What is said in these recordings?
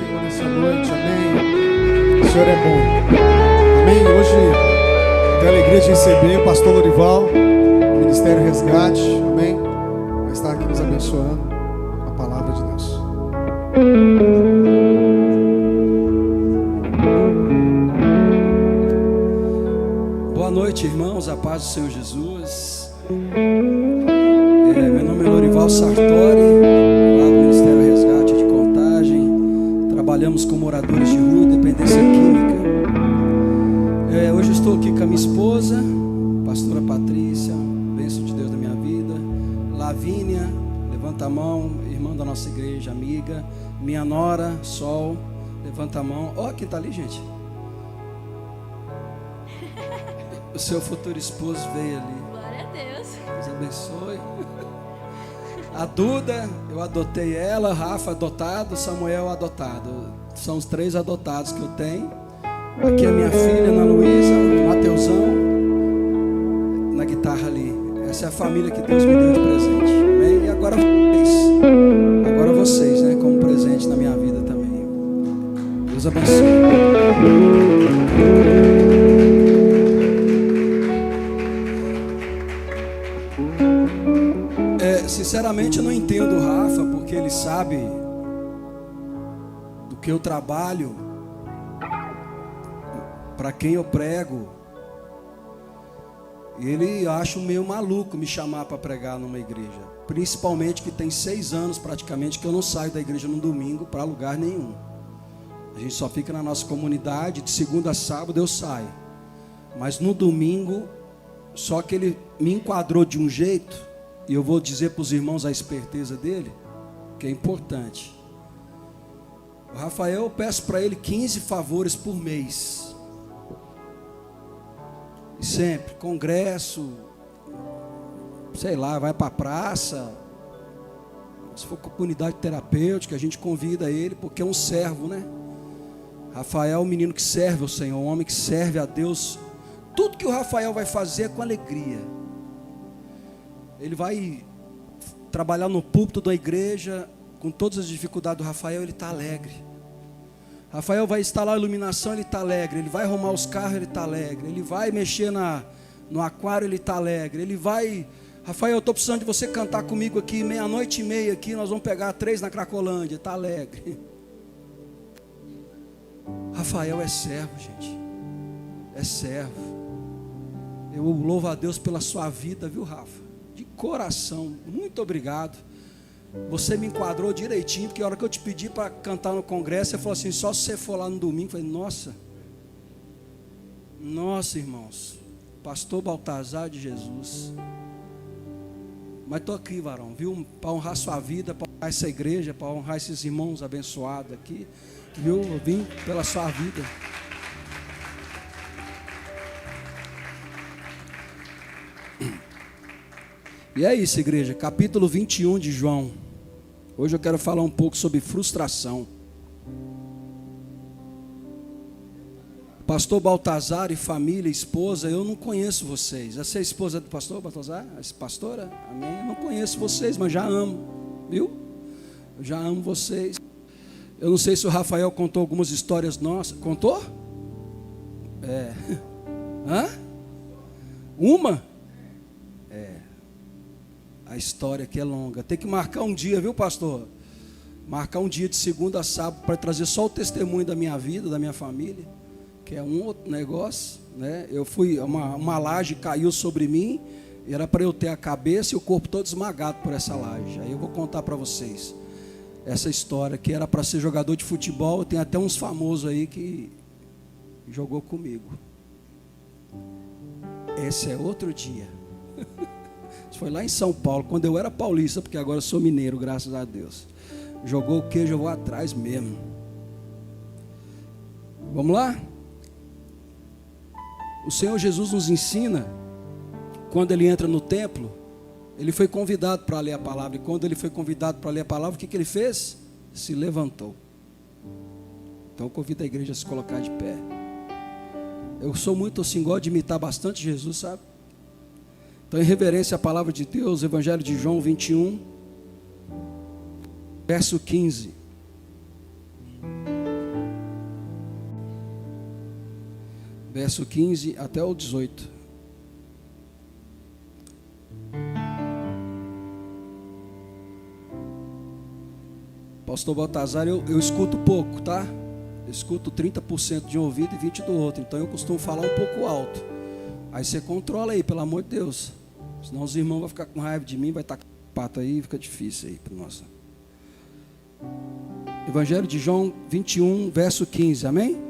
Senhor nessa noite, amém. O Senhor é bom, amém. Hoje tenho a alegria de receber o pastor Lorival, do Ministério Resgate, amém. Vai estar aqui nos abençoando a palavra de Deus. Boa noite, irmãos, a paz do Senhor Jesus. Meu nome é Lorival Sartori, lá do Ministério Resgate de Contagem. Trabalhamos com moradores de rua e dependência química. Hoje eu estou aqui com a minha esposa, pastora Patrícia, bênção de Deus na minha vida. Lavínia, levanta a mão, irmã da nossa igreja, amiga. Minha nora, Sol, levanta a mão. Ó, quem está ali, gente? O seu futuro esposo veio ali. Glória a Deus. Deus abençoe. A Duda, eu adotei ela. Rafa adotado, Samuel adotado. São os 3 adotados que eu tenho. Aqui a minha filha, Ana Luísa, o Mateusão, na guitarra ali. Essa é a família que Deus me deu de presente. Amém? E agora vocês, né, como presente na minha vida também. Deus abençoe. Sinceramente eu não entendo o Rafa, porque ele sabe do que eu trabalho, para quem eu prego. E ele acha meio maluco me chamar para pregar numa igreja, principalmente que tem 6 anos praticamente que eu não saio da igreja no domingo para lugar nenhum. A gente só fica na nossa comunidade, de segunda a sábado eu saio, mas no domingo, só que ele me enquadrou de um jeito. E eu vou dizer para os irmãos a esperteza dele, que é importante. O Rafael, eu peço para ele 15 favores por mês. E sempre, congresso, sei lá, vai para a praça. Se for comunidade terapêutica, a gente convida ele, porque é um servo, né? Rafael é um menino que serve ao Senhor, um homem que serve a Deus. Tudo que o Rafael vai fazer é com alegria. Ele vai trabalhar no púlpito da igreja, com todas as dificuldades do Rafael, ele está alegre. Rafael vai instalar a iluminação, ele está alegre. Ele vai arrumar os carros, ele está alegre. Ele vai mexer no aquário, ele está alegre. Ele vai... Rafael, eu estou precisando de você cantar comigo aqui, 00:30 aqui, nós vamos pegar 3 na Cracolândia, está alegre. Rafael é servo, gente. É servo. Eu louvo a Deus pela sua vida, viu, Rafa? De coração, muito obrigado. Você me enquadrou direitinho, porque a hora que eu te pedi para cantar no congresso, você falou assim, só se você for lá no domingo. Eu falei, nossa, irmãos, pastor Baltazar de Jesus. Mas estou aqui, varão, viu? Para honrar sua vida, para honrar essa igreja, para honrar esses irmãos abençoados aqui, viu? Eu vim pela sua vida. E é isso, igreja, capítulo 21 de João. Hoje eu quero falar um pouco sobre frustração. Pastor Baltazar e família, esposa, eu não conheço vocês. Essa é a esposa do pastor Baltazar? A pastora? Amém? Eu não conheço vocês, mas já amo, viu? Eu já amo vocês. Eu não sei se o Rafael contou algumas histórias nossas. Contou? Hã? Uma? A história aqui é longa. Tem que marcar um dia, viu, pastor? Marcar um dia de segunda a sábado para trazer só o testemunho da minha vida, da minha família, que é um outro negócio, né? Eu fui, uma laje caiu sobre mim, e era para eu ter a cabeça e o corpo todo esmagado por essa laje. Aí eu vou contar para vocês essa história, que era para ser jogador de futebol. Tem até uns famosos aí que jogou comigo. Esse é outro dia. Foi lá em São Paulo, quando eu era paulista, porque agora eu sou mineiro, graças a Deus. Jogou o queijo, eu vou atrás mesmo. Vamos lá? O Senhor Jesus nos ensina, quando Ele entra no templo, Ele foi convidado para ler a palavra. E quando Ele foi convidado para ler a palavra, o que Ele fez? Se levantou. Então eu convido a igreja a se colocar de pé. Eu sou muito assim, gosto de imitar bastante Jesus, sabe? Então, em reverência à palavra de Deus, Evangelho de João 21, verso 15. verso 15 até o 18. Pastor Baltazar, eu escuto pouco, tá? Eu escuto 30% de um ouvido e 20% do outro. Então eu costumo falar um pouco alto. Aí você controla aí, pelo amor de Deus. Senão os irmãos vão ficar com raiva de mim, vai estar com pato aí, fica difícil aí para nós. Evangelho de João 21, verso 15, amém?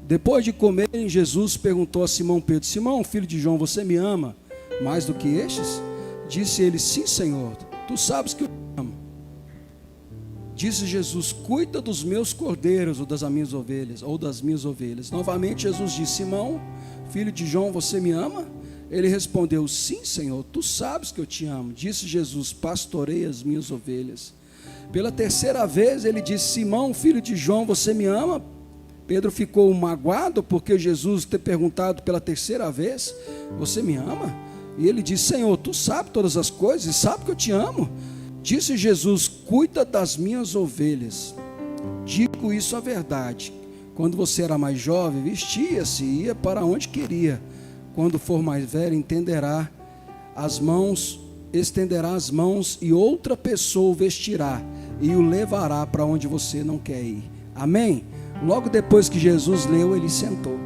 Depois de comerem, Jesus perguntou a Simão Pedro: Simão, filho de João, você me ama mais do que estes? Disse ele: sim, Senhor, tu sabes que eu te amo. Disse Jesus: cuida dos meus cordeiros ou das minhas ovelhas. Novamente Jesus disse: Simão, filho de João, você me ama? Ele respondeu: sim, Senhor, tu sabes que eu te amo. Disse Jesus: pastorei as minhas ovelhas. Pela terceira vez ele disse: Simão, filho de João, você me ama? Pedro ficou magoado porque Jesus ter perguntado pela terceira vez: você me ama? E ele disse: Senhor, tu sabes todas as coisas e sabe que eu te amo. Disse Jesus: cuida das minhas ovelhas. Digo isso a verdade. Quando você era mais jovem, vestia-se e ia para onde queria. Quando for mais velho, estenderá as mãos e outra pessoa o vestirá e o levará para onde você não quer ir. Amém? Logo depois que Jesus leu, ele sentou.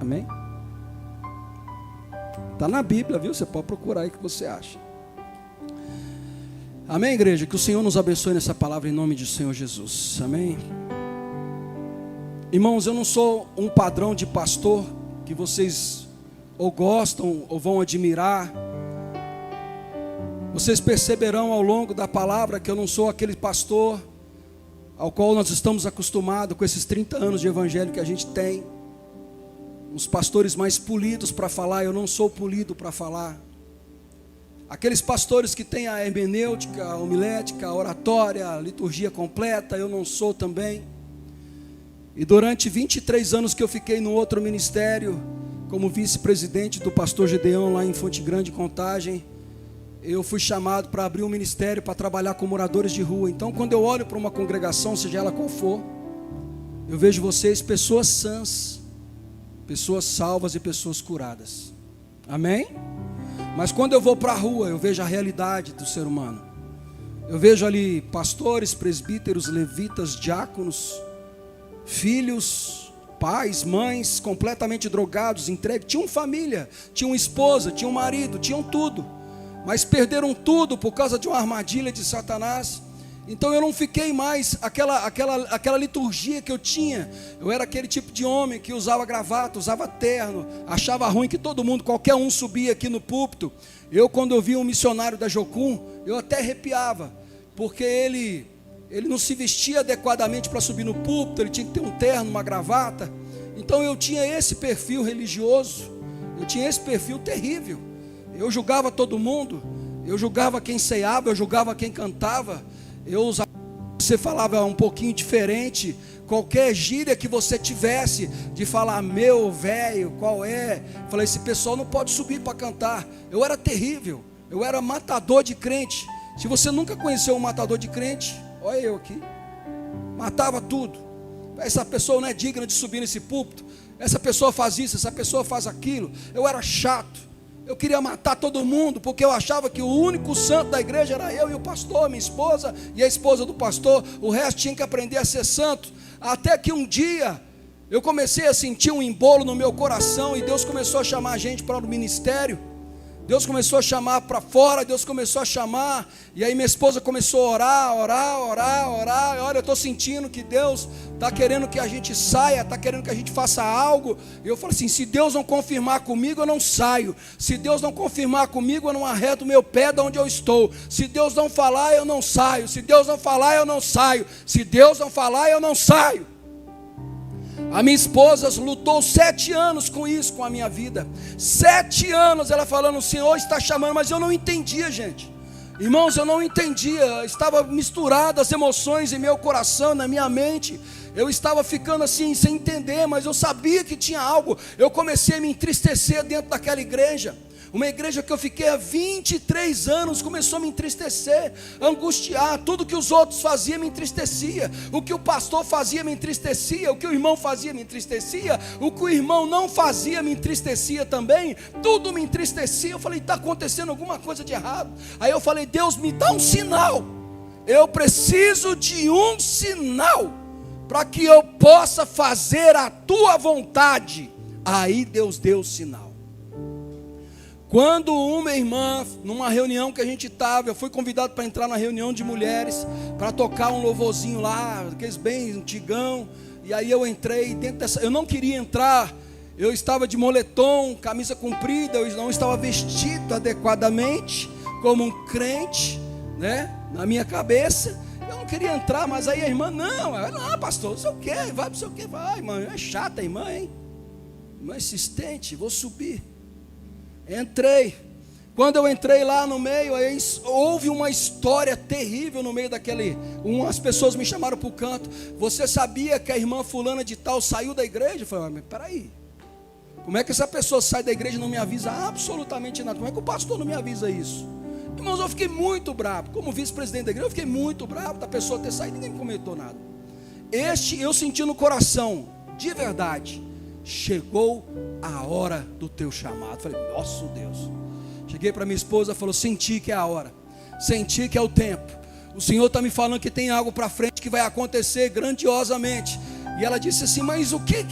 Amém? Está na Bíblia, viu? Você pode procurar aí o que você acha. Amém, igreja? Que o Senhor nos abençoe nessa palavra em nome do Senhor Jesus. Amém? Irmãos, eu não sou um padrão de pastor que vocês ou gostam ou vão admirar. Vocês perceberão ao longo da palavra que eu não sou aquele pastor ao qual nós estamos acostumados com esses 30 anos de evangelho que a gente tem. Os pastores mais polidos para falar, eu não sou polido para falar. Aqueles pastores que têm a hermenêutica, a homilética, a oratória, a liturgia completa, eu não sou também. E durante 23 anos que eu fiquei no outro ministério, como vice-presidente do pastor Gedeão lá em Fonte Grande, Contagem, eu fui chamado para abrir um ministério para trabalhar com moradores de rua. Então, quando eu olho para uma congregação, seja ela qual for, eu vejo vocês pessoas sãs, pessoas salvas e pessoas curadas. Amém? Mas quando eu vou para a rua, eu vejo a realidade do ser humano. Eu vejo ali pastores, presbíteros, levitas, diáconos, filhos, pais, mães completamente drogados, entregues. Tinham família, tinham esposa, tinham marido, tinham tudo, mas perderam tudo por causa de uma armadilha de Satanás. Então eu não fiquei mais aquela liturgia que eu tinha. Eu era aquele tipo de homem que usava gravata, usava terno, achava ruim que todo mundo, qualquer um subia aqui no púlpito. Quando eu via um missionário da Jocum, eu até arrepiava, porque ele não se vestia adequadamente para subir no púlpito, ele tinha que ter um terno, uma gravata. Então eu tinha esse perfil religioso, eu tinha esse perfil terrível. Eu julgava todo mundo, eu julgava quem ceava, eu julgava quem cantava. Você falava um pouquinho diferente, qualquer gíria que você tivesse de falar meu velho, qual é? Falei, esse pessoal não pode subir para cantar. Eu era terrível, eu era matador de crente. Se você nunca conheceu um matador de crente, olha eu aqui, matava tudo. Essa pessoa não é digna de subir nesse púlpito, essa pessoa faz isso, essa pessoa faz aquilo. Eu era chato, eu queria matar todo mundo, porque eu achava que o único santo da igreja era eu e o pastor, minha esposa e a esposa do pastor. O resto tinha que aprender a ser santo. Até que um dia eu comecei a sentir um embolo no meu coração, e Deus começou a chamar a gente para o ministério. Deus começou a chamar para fora, Deus começou a chamar, e aí minha esposa começou a orar. Olha, eu estou sentindo que Deus está querendo que a gente saia, está querendo que a gente faça algo. E eu falei assim, se Deus não confirmar comigo, eu não saio. Se Deus não confirmar comigo, eu não arredo o meu pé de onde eu estou. Se Deus não falar, eu não saio. Se Deus não falar, eu não saio. Se Deus não falar, eu não saio. A minha esposa lutou 7 anos com isso, com a minha vida. 7 anos ela falando, o Senhor está chamando, mas eu não entendia, gente. Irmãos, eu não entendia. Estava misturado as emoções em meu coração, na minha mente. Eu estava ficando assim, sem entender, mas eu sabia que tinha algo. Eu comecei a me entristecer dentro daquela igreja. Uma igreja que eu fiquei há 23 anos começou a me entristecer, a angustiar. Tudo que os outros faziam me entristecia. O que o pastor fazia me entristecia. O que o irmão fazia me entristecia. O que o irmão não fazia me entristecia também. Tudo me entristecia. Eu falei, está acontecendo alguma coisa de errado. Aí eu falei, Deus, me dá um sinal. Eu preciso de um sinal para que eu possa fazer a tua vontade. Aí Deus deu o sinal. Quando uma irmã, numa reunião que a gente estava, eu fui convidado para entrar na reunião de mulheres, para tocar um louvorzinho lá, aqueles bem antigão, e aí eu entrei dentro dessa, eu não queria entrar, eu estava de moletom, camisa comprida, eu não estava vestido adequadamente, como um crente, né, na minha cabeça. Eu não queria entrar, mas aí a irmã, não, pastor, não sei o que, vai para o que, vai, irmã, é chata a irmã, hein? Irmã insistente, vou subir. Entrei. Quando eu entrei lá no meio, aí houve uma história terrível no meio daquele. Umas pessoas me chamaram para o canto. Você sabia que a irmã fulana de tal saiu da igreja? Eu falei, mas peraí, como é que essa pessoa sai da igreja e não me avisa absolutamente nada? Como é que o pastor não me avisa isso? Irmãos, eu fiquei muito bravo. Como vice-presidente da igreja, eu fiquei muito bravo da pessoa ter saído, ninguém me comentou nada. Eu senti no coração, de verdade, chegou a hora do teu chamado. Falei, nosso Deus. Cheguei para minha esposa e falou, senti que é a hora, senti que é o tempo. O Senhor está me falando que tem algo para frente que vai acontecer grandiosamente. E ela disse assim, mas o que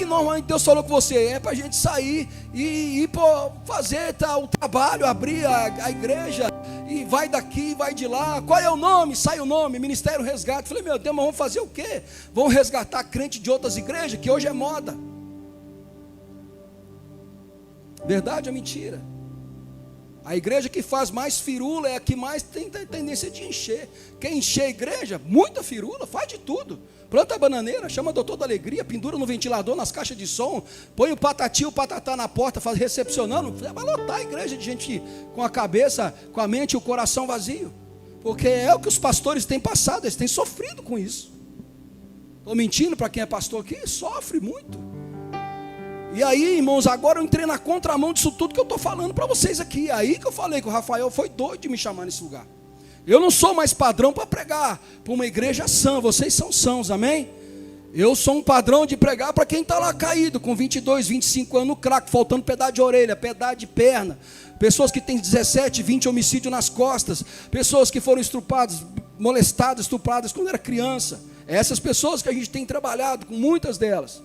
normalmente Deus falou com você? É para a gente sair e ir fazer o trabalho, abrir a igreja, e vai daqui, vai de lá. Qual é o nome? Sai o nome, Ministério Resgate. Falei, meu Deus, mas vamos fazer o quê? Vamos resgatar crente de outras igrejas, que hoje é moda. Verdade ou mentira? A igreja que faz mais firula é a que mais tem tendência de encher. Quer encher a igreja? Muita firula, faz de tudo. Planta a bananeira, chama o doutor da alegria, pendura no ventilador, nas caixas de som, põe o patati, o patatá na porta, faz recepcionando. Vai lotar a igreja de gente com a cabeça, com a mente e o coração vazio. Porque é o que os pastores têm passado, eles têm sofrido com isso. Estou mentindo para quem é pastor aqui? Sofre muito. E aí, irmãos, agora eu entrei na contramão disso tudo que eu estou falando para vocês aqui. Aí que eu falei que o Rafael foi doido de me chamar nesse lugar. Eu não sou mais padrão para pregar para uma igreja sã, vocês são sãos, amém? Eu sou um padrão de pregar para quem está lá caído, com 22, 25 anos no crack, faltando pedaço de orelha, pedaço de perna. Pessoas que têm 17, 20 homicídios nas costas. Pessoas que foram estupradas, molestadas, estupradas quando era criança. Essas pessoas que a gente tem trabalhado com muitas delas.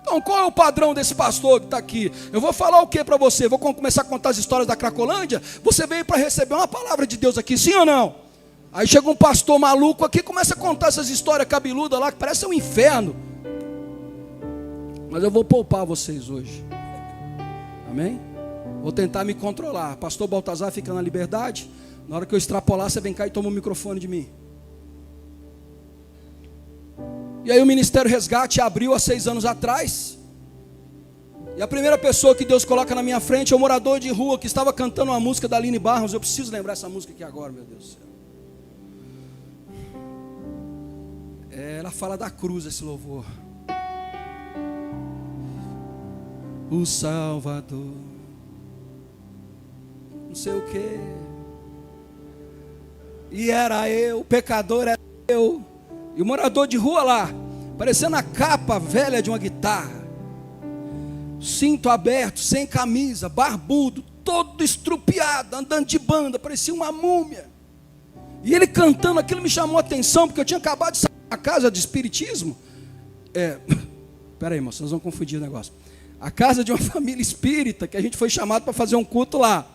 Então, qual é o padrão desse pastor que está aqui? Eu vou falar o que para você? Vou começar a contar as histórias da Cracolândia? Você veio para receber uma palavra de Deus aqui, sim ou não? Aí chega um pastor maluco aqui e começa a contar essas histórias cabeludas lá, que parece um inferno. Mas eu vou poupar vocês hoje. Amém? Vou tentar me controlar. Pastor Baltazar fica na liberdade. Na hora que eu extrapolar, você vem cá e toma o microfone de mim. E aí o Ministério Resgate abriu há 6 anos atrás. E a primeira pessoa que Deus coloca na minha frente é um morador de rua que estava cantando uma música da Aline Barros. Eu preciso lembrar essa música aqui agora, meu Deus do céu. Ela fala da cruz, esse louvor. O Salvador, não sei o que. E era eu, o pecador era eu. E o morador de rua lá, parecendo a capa velha de uma guitarra, cinto aberto, sem camisa, barbudo, todo estrupiado, andando de banda, parecia uma múmia. E ele cantando aquilo me chamou a atenção, porque eu tinha acabado de sair da casa de espiritismo. Peraí, irmão, vocês vão confundir o negócio. A casa de uma família espírita, que a gente foi chamado para fazer um culto lá.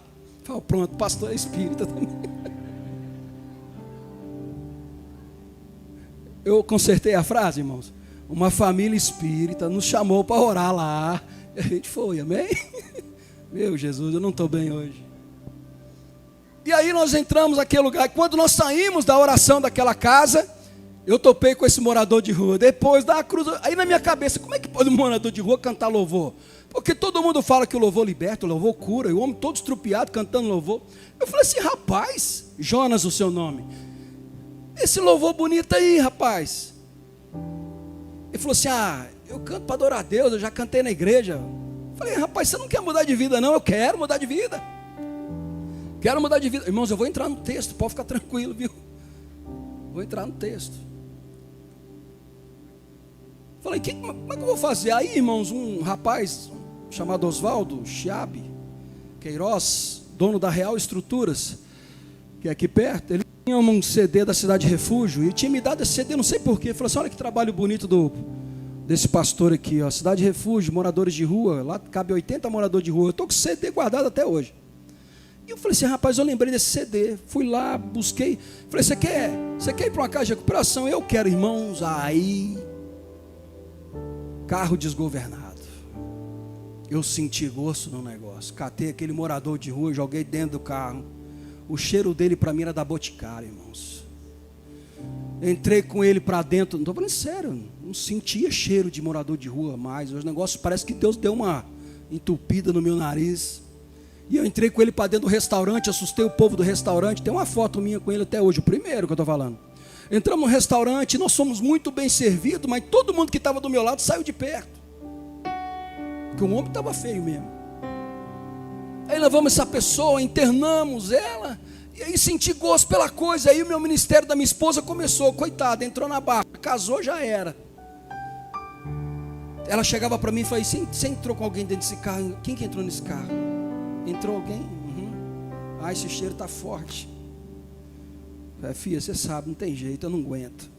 Falei, pronto, pastor é espírita também. Eu consertei a frase, irmãos. Uma família espírita nos chamou para orar lá. E a gente foi, amém? Meu Jesus, eu não estou bem hoje. E aí nós entramos naquele lugar. Quando nós saímos da oração daquela casa, eu topei com esse morador de rua. Depois da cruz, aí na minha cabeça, como é que pode um morador de rua cantar louvor? Porque todo mundo fala que o louvor liberta, o louvor cura. E o homem todo estrupiado cantando louvor. Eu falei assim, rapaz, Jonas o seu nome, esse louvor bonito aí, rapaz. Ele falou assim, eu canto para adorar a Deus, eu já cantei na igreja. Falei, rapaz, você não quer mudar de vida não? Eu quero mudar de vida. Quero mudar de vida. Irmãos, eu vou entrar no texto, pode ficar tranquilo, viu? Vou entrar no texto. Falei, como é que eu vou fazer? Aí, irmãos, um rapaz chamado Oswaldo Chiabe Queiroz, dono da Real Estruturas, que é aqui perto, ele tinha um CD da Cidade Refúgio, e tinha me dado esse CD, não sei porquê. Ele falou assim, olha que trabalho bonito desse pastor aqui, ó, Cidade Refúgio, moradores de rua, lá cabe 80 moradores de rua. Eu estou com o CD guardado até hoje. E eu falei assim, rapaz, eu lembrei desse CD, fui lá, busquei, falei, você quer ir para uma casa de recuperação? Eu quero, irmãos. Aí, carro desgovernado, eu senti gosto no negócio, catei aquele morador de rua, joguei dentro do carro, o cheiro dele para mim era da Boticário, irmãos. Entrei com ele para dentro, não estou falando sério, não sentia cheiro de morador de rua mais, os negócios, parece que Deus deu uma entupida no meu nariz. E eu entrei com ele para dentro do restaurante, assustei o povo do restaurante. Tem uma foto minha com ele até hoje, o primeiro que eu estou falando. Entramos no restaurante, nós fomos muito bem servidos, mas todo mundo que estava do meu lado saiu de perto. Porque o homem estava feio mesmo. Aí levamos essa pessoa, internamos ela, e aí senti gosto pela coisa. Aí o meu ministério da minha esposa começou, coitada, entrou na barra, casou, já era. Ela chegava para mim e falava, você entrou com alguém dentro desse carro? Quem que entrou nesse carro? Entrou alguém? Uhum. Ah, esse cheiro está forte. Filha, você sabe, não tem jeito, eu não aguento.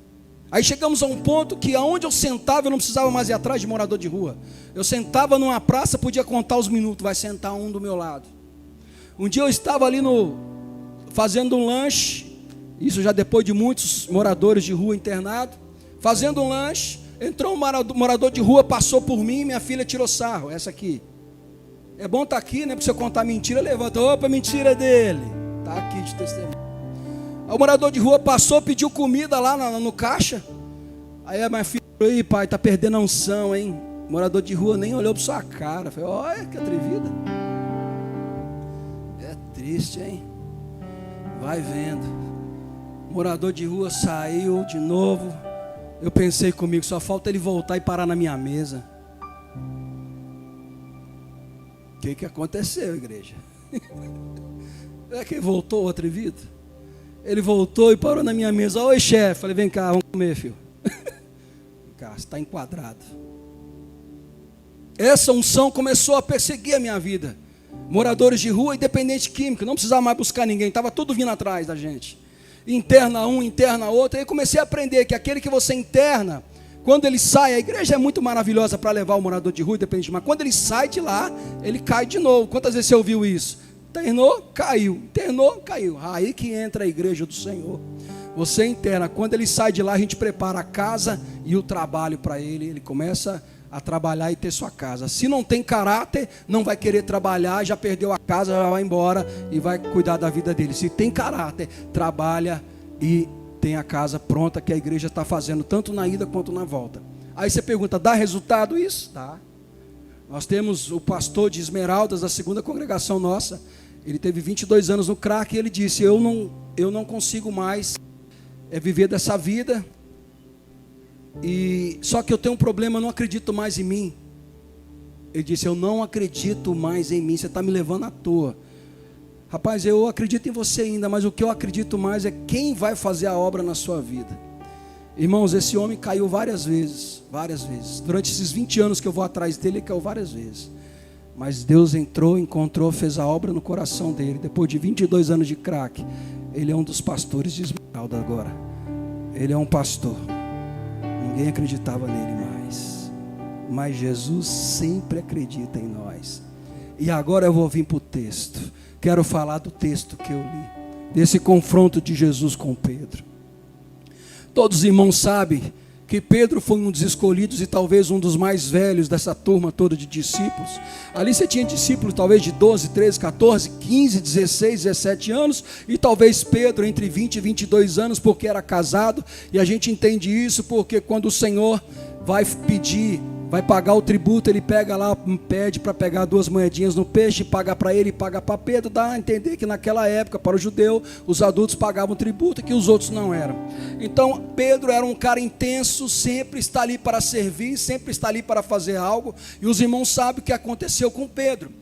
Aí chegamos a um ponto que aonde eu sentava, eu não precisava mais ir atrás de morador de rua. Eu sentava numa praça, podia contar os minutos, vai sentar um do meu lado. Um dia eu estava ali fazendo um lanche, isso já depois de muitos moradores de rua internados, fazendo um lanche, entrou um morador de rua, passou por mim, minha filha tirou sarro, essa aqui. É bom estar aqui, né? Para você contar mentira, levanta. Opa, mentira dele. Está aqui de testemunho. O morador de rua passou, pediu comida lá no caixa. Aí a minha filha falou, ih, pai, está perdendo a unção, hein? O morador de rua nem olhou para sua cara. Falei, olha que atrevida. É triste, hein? Vai vendo. O morador de rua saiu de novo. Eu pensei comigo, só falta ele voltar e parar na minha mesa. O que aconteceu, igreja? É que voltou atrevido? Ele voltou e parou na minha mesa. Oi, chefe. Falei, vem cá, vamos comer, filho. Vem cá, você está enquadrado. Essa unção começou a perseguir a minha vida. Moradores de rua, independente química, não precisava mais buscar ninguém, estava tudo vindo atrás da gente. Interna um, interna outro. Aí comecei a aprender que aquele que você interna, quando ele sai, a igreja é muito maravilhosa para levar o morador de rua, independente, mas quando ele sai de lá, ele cai de novo. Quantas vezes você ouviu isso? Internou, caiu. Internou, caiu. Aí que entra a igreja do Senhor. Você interna. Quando ele sai de lá, a gente prepara a casa e o trabalho para ele. Ele começa a trabalhar e ter sua casa. Se não tem caráter, não vai querer trabalhar, já perdeu a casa, já vai embora e vai cuidar da vida dele. Se tem caráter, trabalha e tem a casa pronta que a igreja está fazendo, tanto na ida quanto na volta. Aí você pergunta, dá resultado isso? Dá. Nós temos o pastor de Esmeraldas, da segunda congregação nossa, ele teve 22 anos no crack e ele disse, eu não consigo mais viver dessa vida, só que eu tenho um problema, eu não acredito mais em mim. Ele disse, eu não acredito mais em mim, você está me levando à toa. Rapaz, eu acredito em você ainda, mas o que eu acredito mais é quem vai fazer a obra na sua vida. Irmãos, esse homem caiu várias vezes. Durante esses 20 anos que eu vou atrás dele, ele caiu várias vezes. Mas Deus entrou, encontrou, fez a obra no coração dele. Depois de 22 anos de crack, ele é um dos pastores de Esmeralda agora. Ele é um pastor. Ninguém acreditava nele mais. Mas Jesus sempre acredita em nós. E agora eu vou vir para o texto. Quero falar do texto que eu li, desse confronto de Jesus com Pedro. Todos os irmãos sabem que Pedro foi um dos escolhidos e talvez um dos mais velhos dessa turma toda de discípulos. Ali você tinha discípulos talvez de 12, 13, 14, 15, 16, 17 anos, e talvez Pedro entre 20 e 22 anos, porque era casado, e a gente entende isso porque quando o Senhor vai pedir, vai pagar o tributo, ele pega lá, pede para pegar 2 moedinhas no peixe, paga para ele, paga para Pedro. Dá a entender que naquela época, para o judeu, os adultos pagavam tributo e que os outros não eram. Então Pedro era um cara intenso, sempre está ali para servir, sempre está ali para fazer algo. E os irmãos sabem o que aconteceu com Pedro.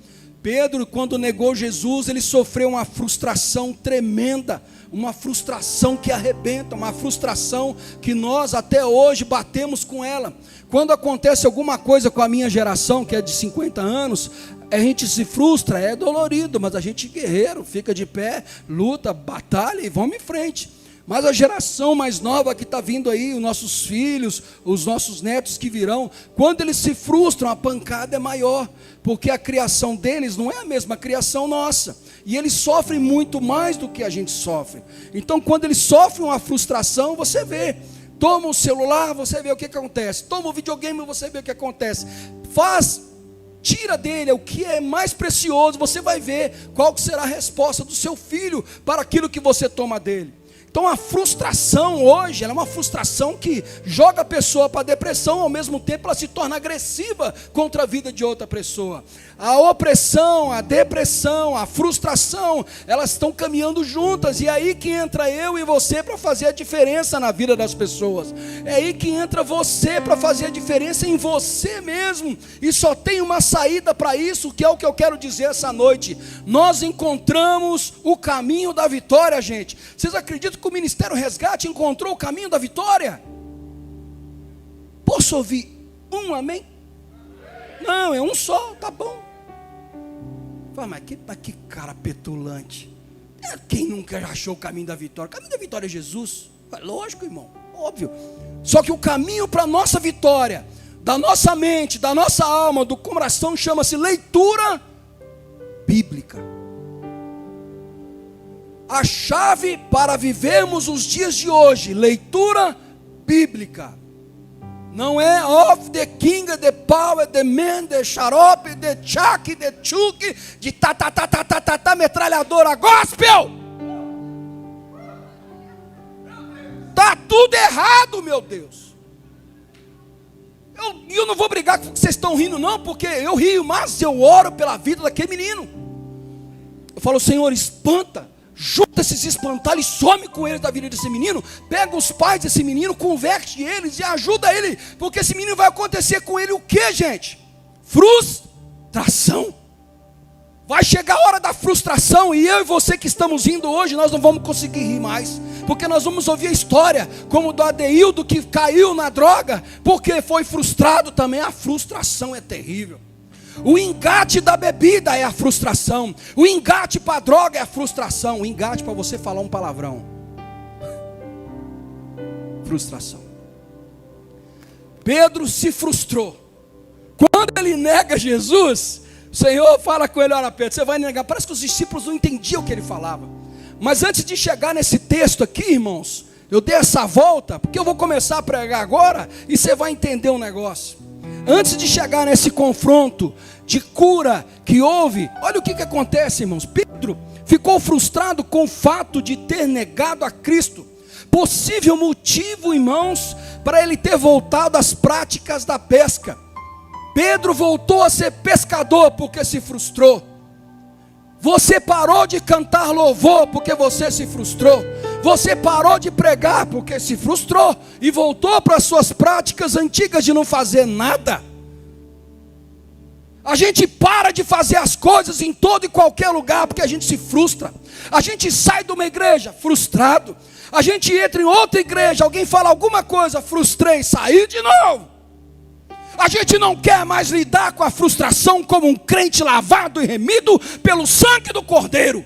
Pedro, quando negou Jesus, ele sofreu uma frustração tremenda, uma frustração que arrebenta, uma frustração que nós até hoje batemos com ela. Quando acontece alguma coisa com a minha geração, que é de 50 anos, a gente se frustra, é dolorido, mas a gente é guerreiro, fica de pé, luta, batalha e vamos em frente. Mas a geração mais nova que está vindo aí, os nossos filhos, os nossos netos que virão, quando eles se frustram, a pancada é maior, porque a criação deles não é a mesma criação nossa, e eles sofrem muito mais do que a gente sofre. Então quando eles sofrem uma frustração, você vê, toma o celular, você vê o que acontece, toma o videogame, você vê o que acontece, tira dele o que é mais precioso, você vai ver qual será a resposta do seu filho para aquilo que você toma dele. Então a frustração hoje, ela é uma frustração que joga a pessoa para a depressão, ao mesmo tempo ela se torna agressiva contra a vida de outra pessoa. A opressão, a depressão, a frustração, elas estão caminhando juntas, e é aí que entra eu e você para fazer a diferença na vida das pessoas. É aí que entra você para fazer a diferença em você mesmo, e só tem uma saída para isso, que é o que eu quero dizer essa noite. Nós encontramos o caminho da vitória, gente. Vocês acreditam que o Ministério Resgate encontrou o caminho da vitória? Posso ouvir um amém? Não, é um só, tá bom. Fala, mas que cara petulante. Quem nunca achou o caminho da vitória? O caminho da vitória é Jesus. Lógico, irmão, óbvio. Só que o caminho para a nossa vitória, da nossa mente, da nossa alma, do coração, chama-se leitura bíblica. A chave para vivermos os dias de hoje, leitura bíblica. Não é of the king, the power, the man, the xarope, the chuck, the chuk, de metralhadora gospel. Tá tudo errado, meu Deus. Eu não vou brigar com que vocês estão rindo não, porque eu rio, mas eu oro pela vida daquele menino. Eu falo, Senhor, espanta. Junta esses espantalhos e some com eles da vida desse menino. Pega os pais desse menino, converte eles e ajuda ele. Porque esse menino vai acontecer com ele o que, gente? Frustração. Vai chegar a hora da frustração, e eu e você que estamos indo hoje, nós não vamos conseguir rir mais. Porque nós vamos ouvir a história, como do Adeildo que caiu na droga, porque foi frustrado também. A frustração é terrível. O engate da bebida é a frustração. O engate para a droga é a frustração. O engate para você falar um palavrão. Frustração. Pedro se frustrou. Quando ele nega Jesus, o Senhor fala com ele, olha Pedro, você vai negar. Parece que os discípulos não entendiam o que ele falava. Mas antes de chegar nesse texto aqui, irmãos, eu dei essa volta, porque eu vou começar a pregar agora, e você vai entender um negócio. Antes de chegar nesse confronto de cura que houve, olha o que acontece, irmãos. Pedro ficou frustrado com o fato de ter negado a Cristo. Possível motivo, irmãos, para ele ter voltado às práticas da pesca. Pedro voltou a ser pescador porque se frustrou. Você parou de cantar louvor porque você se frustrou. Você parou de pregar porque se frustrou e voltou para as suas práticas antigas de não fazer nada. A gente para de fazer as coisas em todo e qualquer lugar porque a gente se frustra. A gente sai de uma igreja frustrado. A gente entra em outra igreja, alguém fala alguma coisa, frustrei, saí de novo. A gente não quer mais lidar com a frustração como um crente lavado e remido pelo sangue do Cordeiro.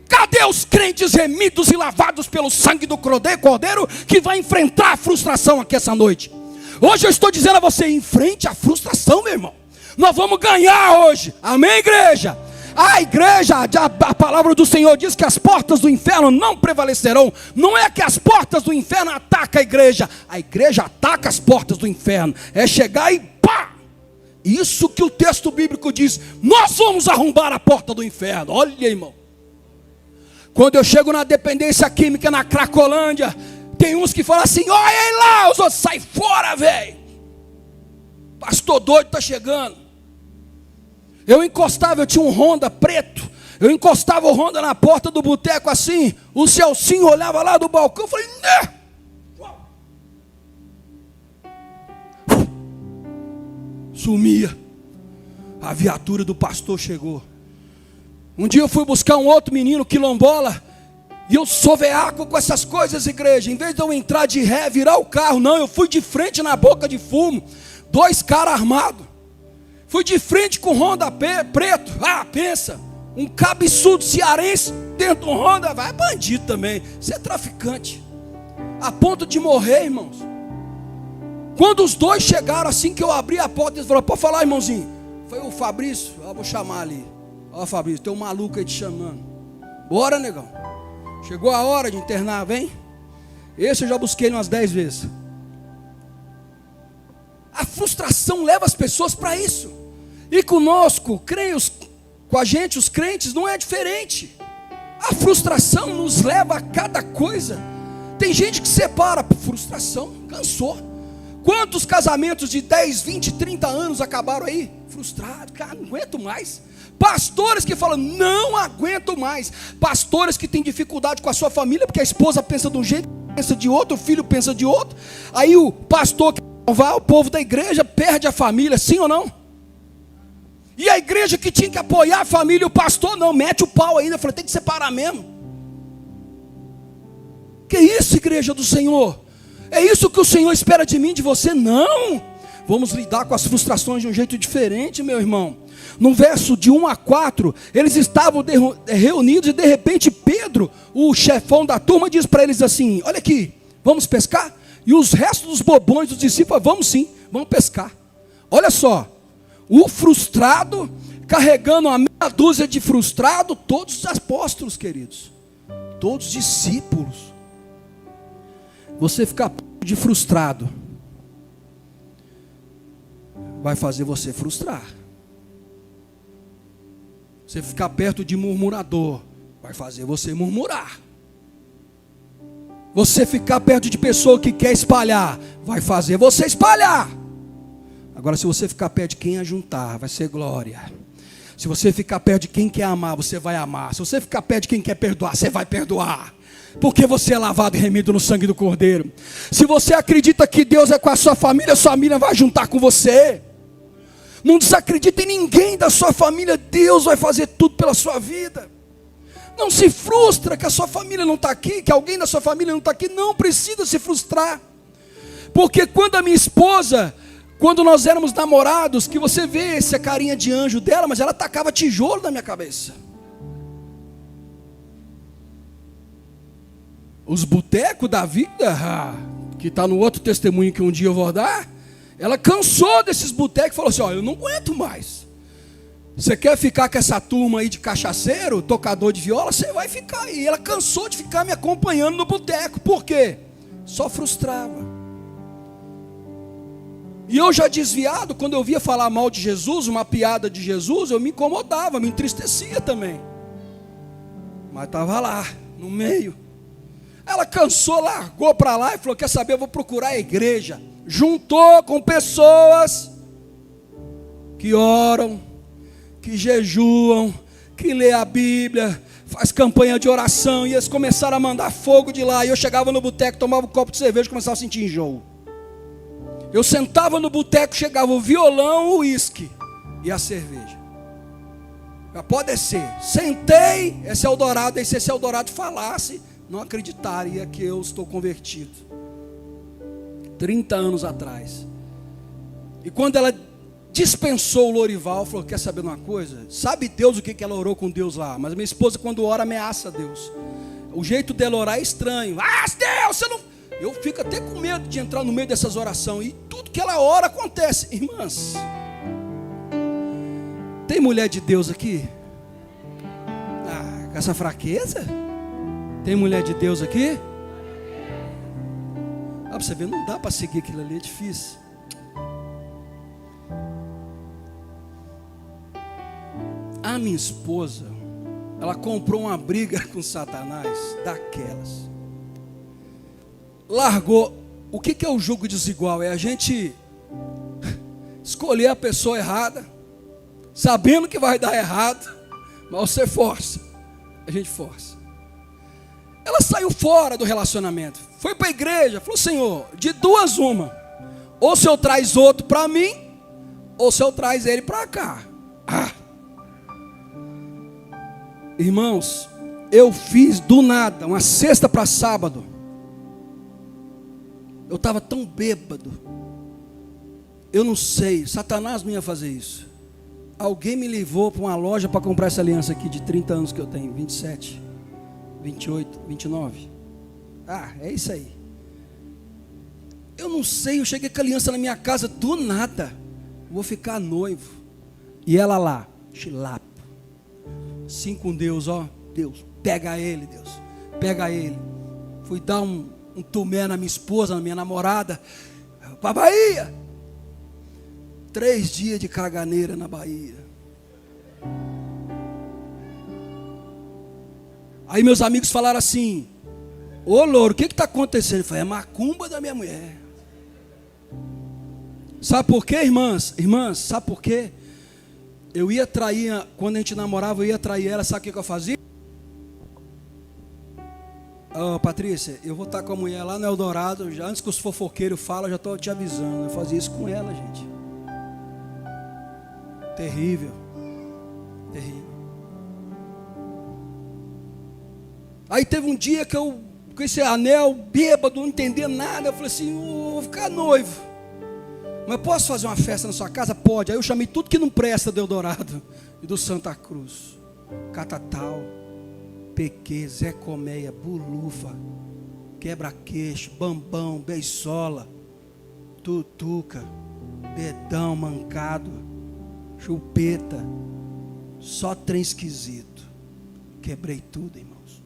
Cadê os crentes remidos e lavados pelo sangue do Cordeiro que vai enfrentar a frustração aqui essa noite? Hoje eu estou dizendo a você, enfrente a frustração, meu irmão. Nós vamos ganhar hoje, amém, igreja? A igreja, a palavra do Senhor diz que as portas do inferno não prevalecerão. Não é que as portas do inferno atacam a igreja ataca as portas do inferno. É chegar e pá! Isso que o texto bíblico diz, nós vamos arrombar a porta do inferno. Olha, irmão. Quando eu chego na dependência química, na Cracolândia, tem uns que falam assim, olha aí lá, os outros, sai fora, velho. pastor doido está chegando. Eu encostava, eu tinha um Honda preto. Eu encostava o Honda na porta do boteco assim. O Celcinho olhava lá do balcão. Eu falei, né? Sumia. A viatura do pastor chegou. Um dia eu fui buscar um outro menino, quilombola. E eu sou veaco com essas coisas, igreja. Em vez de eu entrar de ré, virar o carro, não, eu fui de frente na boca de fumo. 2 caras armados. Fui de frente com Honda preto. Ah, pensa, um cabeçudo cearense dentro do Honda. Vai, bandido também. Você é traficante. A ponto de morrer, irmãos. Quando os 2 chegaram, assim que eu abri a porta, eles falaram, pode falar, irmãozinho. Foi o Fabrício, eu vou chamar ali. Ó, Fabrício, tem um maluco aí te chamando. Bora, negão. Chegou a hora de internar, vem. Esse eu já busquei umas 10 vezes. A frustração leva as pessoas para isso. E conosco, com a gente, os crentes, não é diferente. A frustração nos leva a cada coisa. Tem gente que separa por frustração, cansou. Quantos casamentos de 10, 20, 30 anos acabaram aí? Frustrado, cara, não aguento mais. Pastores que falam, não aguento mais. Pastores que têm dificuldade com a sua família, porque a esposa pensa de um jeito, pensa de outro, o filho pensa de outro. Aí o pastor que salvar o povo da igreja perde a família, sim ou não? E a igreja que tinha que apoiar a família, o pastor não, mete o pau ainda. Eu falei, tem que separar mesmo. Que isso, igreja do Senhor? É isso que o Senhor espera de mim, de você? Não. Vamos lidar com as frustrações de um jeito diferente, meu irmão. No verso de 1 a 4, eles estavam reunidos e de repente Pedro, o chefão da turma, diz para eles assim, olha aqui, vamos pescar? E os restos dos bobões, dos discípulos, vamos sim, vamos pescar. Olha só, o frustrado carregando uma meia dúzia de frustrado, todos os apóstolos, queridos, todos os discípulos. Você ficar de frustrado vai fazer você frustrar. Você ficar perto de murmurador vai fazer você murmurar. Você ficar perto de pessoa que quer espalhar vai fazer você espalhar. Agora, se você ficar perto de quem ajuntar, vai ser glória. Se você ficar perto de quem quer amar, você vai amar. Se você ficar perto de quem quer perdoar, você vai perdoar. Porque você é lavado e remido no sangue do Cordeiro. Se você acredita que Deus é com a sua família vai juntar com você. Não desacredita em ninguém da sua família, Deus vai fazer tudo pela sua vida. Não se frustra que a sua família não está aqui, que alguém da sua família não está aqui. Não precisa se frustrar. Porque quando a minha esposa, quando nós éramos namorados, que você vê essa carinha de anjo dela, mas ela tacava tijolo na minha cabeça. Os botecos da vida, que está no outro testemunho que um dia eu vou dar, ela cansou desses botecos e falou assim, eu não aguento mais. Você quer ficar com essa turma aí de cachaceiro, tocador de viola? Você vai ficar aí. Ela cansou de ficar me acompanhando no boteco. Por quê? Só frustrava. E eu já desviado, quando eu via falar mal de Jesus, uma piada de Jesus, eu me incomodava, me entristecia também. Mas estava lá, no meio. Ela cansou, largou para lá e falou, quer saber, eu vou procurar a igreja. Juntou com pessoas que oram, que jejuam, que lê a Bíblia, faz campanha de oração. E eles começaram a mandar fogo de lá. E eu chegava no boteco, tomava um copo de cerveja e começava a sentir enjoo. Eu sentava no boteco, chegava o violão, o uísque e a cerveja. Pode descer. Sentei, esse Eldorado, se esse Eldorado falasse, não acreditaria que eu estou convertido. 30 anos atrás. E quando ela dispensou o Lorival, falou, quer saber de uma coisa? Sabe Deus o que ela orou com Deus lá? Mas minha esposa, quando ora, ameaça Deus. O jeito dela orar é estranho. Deus, você não... Eu fico até com medo de entrar no meio dessas orações. E tudo que ela ora acontece. Irmãs, tem mulher de Deus aqui? Com essa fraqueza? Tem mulher de Deus aqui? Para você ver, não dá para seguir aquilo ali, é difícil. A minha esposa, ela comprou uma briga com Satanás, daquelas. Largou. O que é o jugo desigual? É a gente escolher a pessoa errada, sabendo que vai dar errado, mas você força, a gente força. Ela saiu fora do relacionamento, foi para a igreja, falou: Senhor, de duas uma, ou o Senhor traz outro para mim, ou o Senhor traz ele para cá. Irmãos, eu fiz do nada, uma sexta para sábado, eu estava tão bêbado, eu não sei, Satanás não ia fazer isso. Alguém me levou para uma loja para comprar essa aliança aqui de 30 anos que eu tenho, 27, 28, 29. É isso aí. Eu não sei, eu cheguei com a aliança na minha casa do nada. Vou ficar noivo. E ela lá, chilapo. Sim com Deus, ó. Deus, pega ele, Deus. Pega ele. Fui dar um tumé na minha esposa, na minha namorada. Para Bahia. 3 dias de caganeira na Bahia. Aí meus amigos falaram assim: ô louro, o que está acontecendo? Eu falei: é macumba da minha mulher. Sabe por quê, irmãs? Irmãs, sabe por quê? Eu ia trair, quando a gente namorava, eu ia trair ela, sabe o que eu fazia? Patrícia, eu vou estar com a mulher lá no Eldorado, já antes que os fofoqueiros falam, eu já estou te avisando. Eu fazia isso com ela, gente. Terrível. Terrível. Aí teve um dia que eu, com esse anel, bêbado, não entendendo nada, eu falei assim: vou ficar noivo, mas posso fazer uma festa na sua casa? Pode. Aí eu chamei tudo que não presta do Eldorado e do Santa Cruz: Catatal, Pequê, Zé Colmeia, Bulufa, Quebra-Queixo, Bambão, Beisola, Tutuca, Bedão, Mancado, Chupeta, só trem esquisito. Quebrei tudo, irmãos.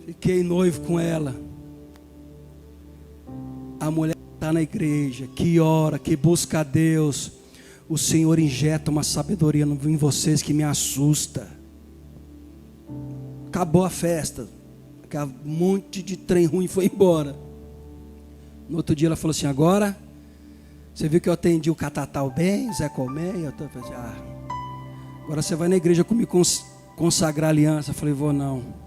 Fiquei noivo com ela. A mulher está na igreja, que ora, que busca a Deus. O Senhor injeta uma sabedoria em vocês que me assusta. Acabou a festa, um monte de trem ruim foi embora. No outro dia ela falou assim: agora você viu que eu atendi o Catatal bem, Zé Colmeia? Eu falei: agora você vai na igreja comigo consagrar aliança. Eu falei: vou não.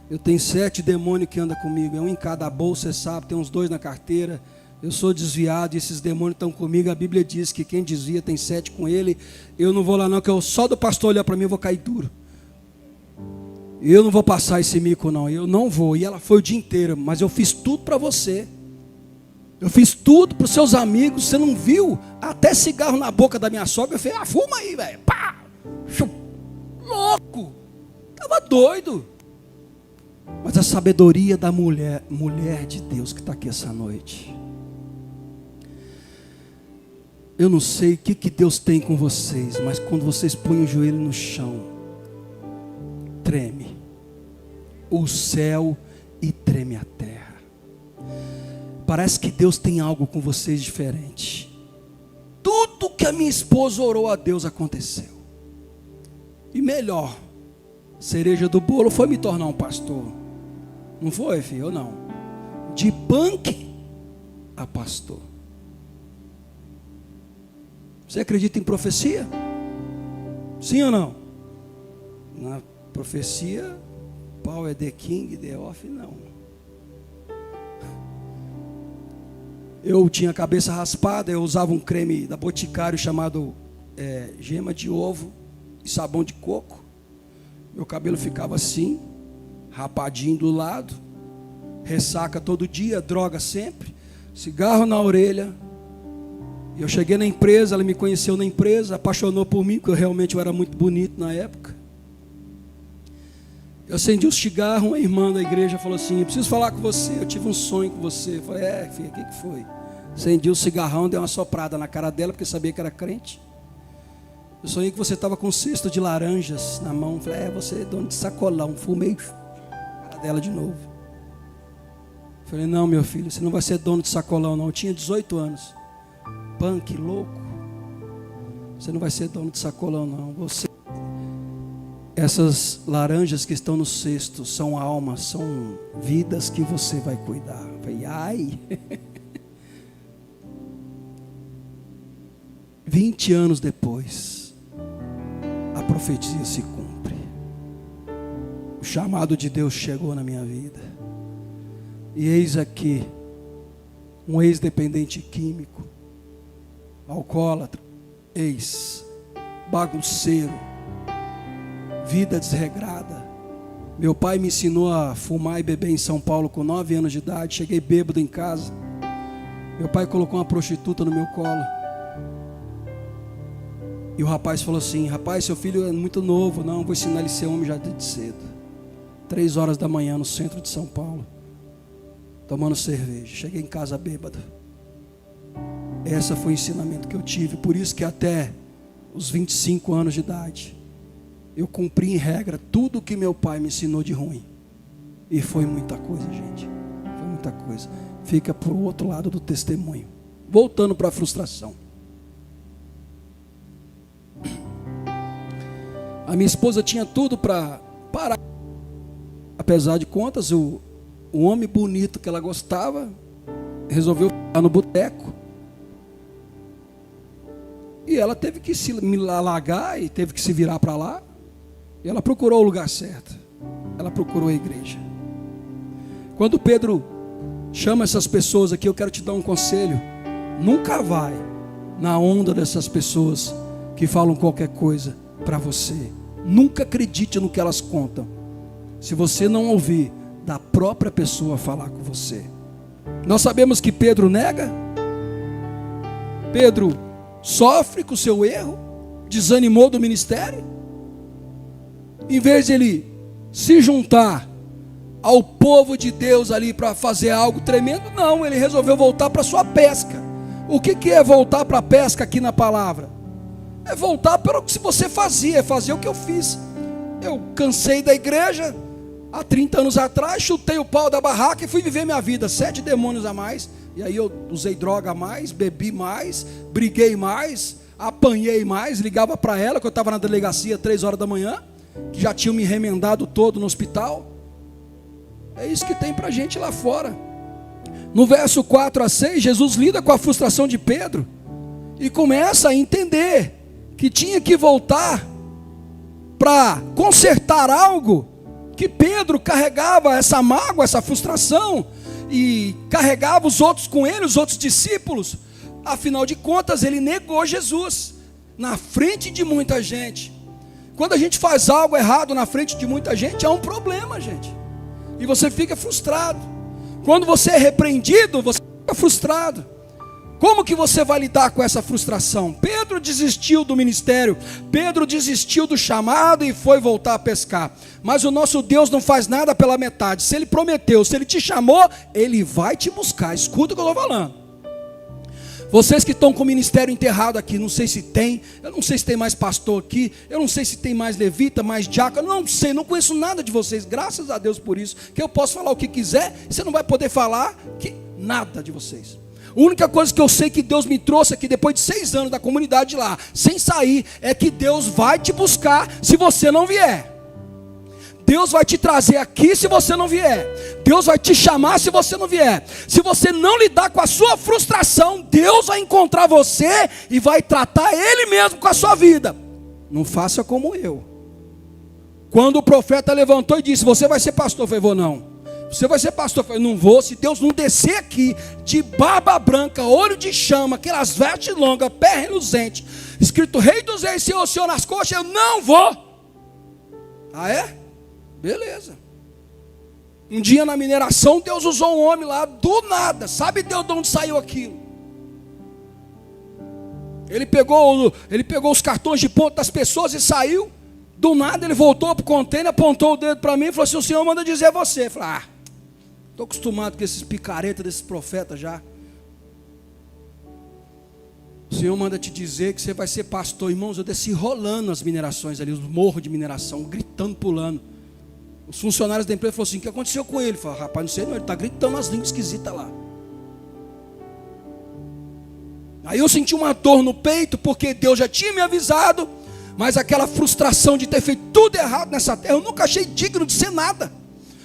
Eu tenho 7 demônios que andam comigo, é um em cada bolsa, você sabe, tem uns 2 na carteira. Eu sou desviado e esses demônios estão comigo. A Bíblia diz que quem desvia tem 7 com ele. Eu não vou lá não, que eu, só do pastor olhar para mim eu vou cair duro. Eu não vou passar esse mico não, eu não vou. E ela foi o dia inteiro: mas eu fiz tudo para você. Eu fiz tudo para os seus amigos, você não viu? Até cigarro na boca da minha sogra. Eu falei: fuma aí, velho. Pá! Louco! Estava doido. Mas a sabedoria da mulher de Deus que está aqui essa noite. Eu não sei o que Deus tem com vocês, mas quando vocês põem o joelho no chão, treme o céu e treme a terra. Parece que Deus tem algo com vocês diferente. Tudo que a minha esposa orou a Deus aconteceu. E melhor, cereja do bolo foi me tornar um pastor. Não foi, filho? Eu não. De punk a pastor. Você acredita em profecia? Sim ou não? Na profecia, pau é the king, the off, não. Eu tinha a cabeça raspada, eu usava um creme da Boticário chamado gema de ovo e sabão de coco. Meu cabelo ficava assim, rapadinho do lado, ressaca todo dia, droga sempre, cigarro na orelha. E eu cheguei na empresa, ela me conheceu na empresa, apaixonou por mim, porque eu era muito bonito na época. Eu acendi o cigarro, uma irmã da igreja falou assim: eu preciso falar com você, eu tive um sonho com você. Eu falei: filha, o que foi? Acendi o cigarrão, dei uma soprada na cara dela, porque sabia que era crente. Eu sonhei que você estava com um cesto de laranjas na mão. Eu falei: você é dono de sacolão. Fumei a cara dela de novo. Eu falei: não, meu filho, você não vai ser dono de sacolão não. Eu tinha 18 anos. Punk, louco. Você não vai ser dono de sacolão não. Essas laranjas que estão no cesto são almas, são vidas que você vai cuidar. Eu falei: ai. 20 anos depois, a profecia se cumpre. O chamado de Deus chegou na minha vida. E eis aqui, um ex-dependente químico, alcoólatra, bagunceiro, vida desregrada. Meu pai me ensinou a fumar e beber em São Paulo com 9 anos de idade. Cheguei bêbado em casa. Meu pai colocou uma prostituta no meu colo. E o rapaz falou assim: rapaz, seu filho é muito novo. Não, vou ensinar ele a ser homem já de cedo. 3 horas da manhã no centro de São Paulo, tomando cerveja. Cheguei em casa bêbado. Esse foi o ensinamento que eu tive. Por isso que até os 25 anos de idade, eu cumpri em regra tudo que meu pai me ensinou de ruim. E foi muita coisa, gente. Foi muita coisa. Fica para o outro lado do testemunho. Voltando para a frustração. A minha esposa tinha tudo para parar. Apesar de contas, o homem bonito que ela gostava resolveu ficar no boteco. E ela teve que se alagar e teve que se virar para lá. E ela procurou o lugar certo. Ela procurou a igreja. Quando Pedro chama essas pessoas aqui, eu quero te dar um conselho. Nunca vai na onda dessas pessoas que falam qualquer coisa para você. Nunca acredite no que elas contam, se você não ouvir da própria pessoa falar com você. Nós sabemos que Pedro nega. Pedro sofre com o seu erro, desanimou do ministério. Em vez de ele se juntar ao povo de Deus ali para fazer algo tremendo, não, ele resolveu voltar para sua pesca. O que é voltar para a pesca aqui na palavra? É voltar para o que você fazia, é fazer o que eu fiz. Eu cansei da igreja há 30 anos atrás, chutei o pau da barraca e fui viver minha vida. 7 demônios a mais. E aí eu usei droga a mais, bebi mais, briguei mais, apanhei mais, ligava para ela, que eu estava na delegacia 3 horas da manhã, que já tinham me remendado todo no hospital. É isso que tem para gente lá fora. No verso 4 a 6, Jesus lida com a frustração de Pedro e começa a entender que tinha que voltar para consertar algo que Pedro carregava, essa mágoa, essa frustração, e carregava os outros com ele, os outros discípulos. Afinal de contas, ele negou Jesus na frente de muita gente. Quando a gente faz algo errado na frente de muita gente, é um problema, gente, e você fica frustrado. Quando você é repreendido, você fica frustrado. Como que você vai lidar com essa frustração? Pedro desistiu do ministério, Pedro desistiu do chamado e foi voltar a pescar. Mas o nosso Deus não faz nada pela metade. Se Ele prometeu, se Ele te chamou, Ele vai te buscar. Escuta o que eu estou falando. Vocês que estão com o ministério enterrado aqui, não sei se tem, eu não sei se tem mais pastor aqui, eu não sei se tem mais levita, mais diácono, não sei, não conheço nada de vocês, graças a Deus por isso, que eu posso falar o que quiser, você não vai poder falar nada de vocês. A única coisa que eu sei que Deus me trouxe aqui depois de 6 anos da comunidade lá, sem sair, é que Deus vai te buscar se você não vier. Deus vai te trazer aqui se você não vier. Deus vai te chamar se você não vier. Se você não lidar com a sua frustração, Deus vai encontrar você e vai tratar Ele mesmo com a sua vida. Não faça como eu. Quando o profeta levantou e disse: você vai ser pastor, eu falei: vou não. Você vai ser pastor, eu falei: não vou. Se Deus não descer aqui de barba branca, olho de chama, aquelas vestes longas, pé reluzente, escrito Rei dos Reis, Senhor, Senhor nas coxas, eu não vou. Ah, é? Beleza. Um dia na mineração, Deus usou um homem lá do nada. Sabe Deus de onde saiu aquilo? Ele pegou os cartões de ponto das pessoas e saiu. Do nada ele voltou para o container, apontou o dedo para mim e falou assim: o Senhor manda dizer a você. Eu falei: estou acostumado com esses picaretas desses profetas já. O Senhor manda te dizer que você vai ser pastor. Irmãos, eu desci rolando as minerações ali, os morros de mineração, gritando, pulando. Os funcionários da empresa falaram assim: o que aconteceu com ele? Eu falei: rapaz, não sei não, ele está gritando as línguas esquisitas lá. Aí eu senti uma dor no peito, porque Deus já tinha me avisado, mas aquela frustração de ter feito tudo errado nessa terra, eu nunca achei digno de ser nada.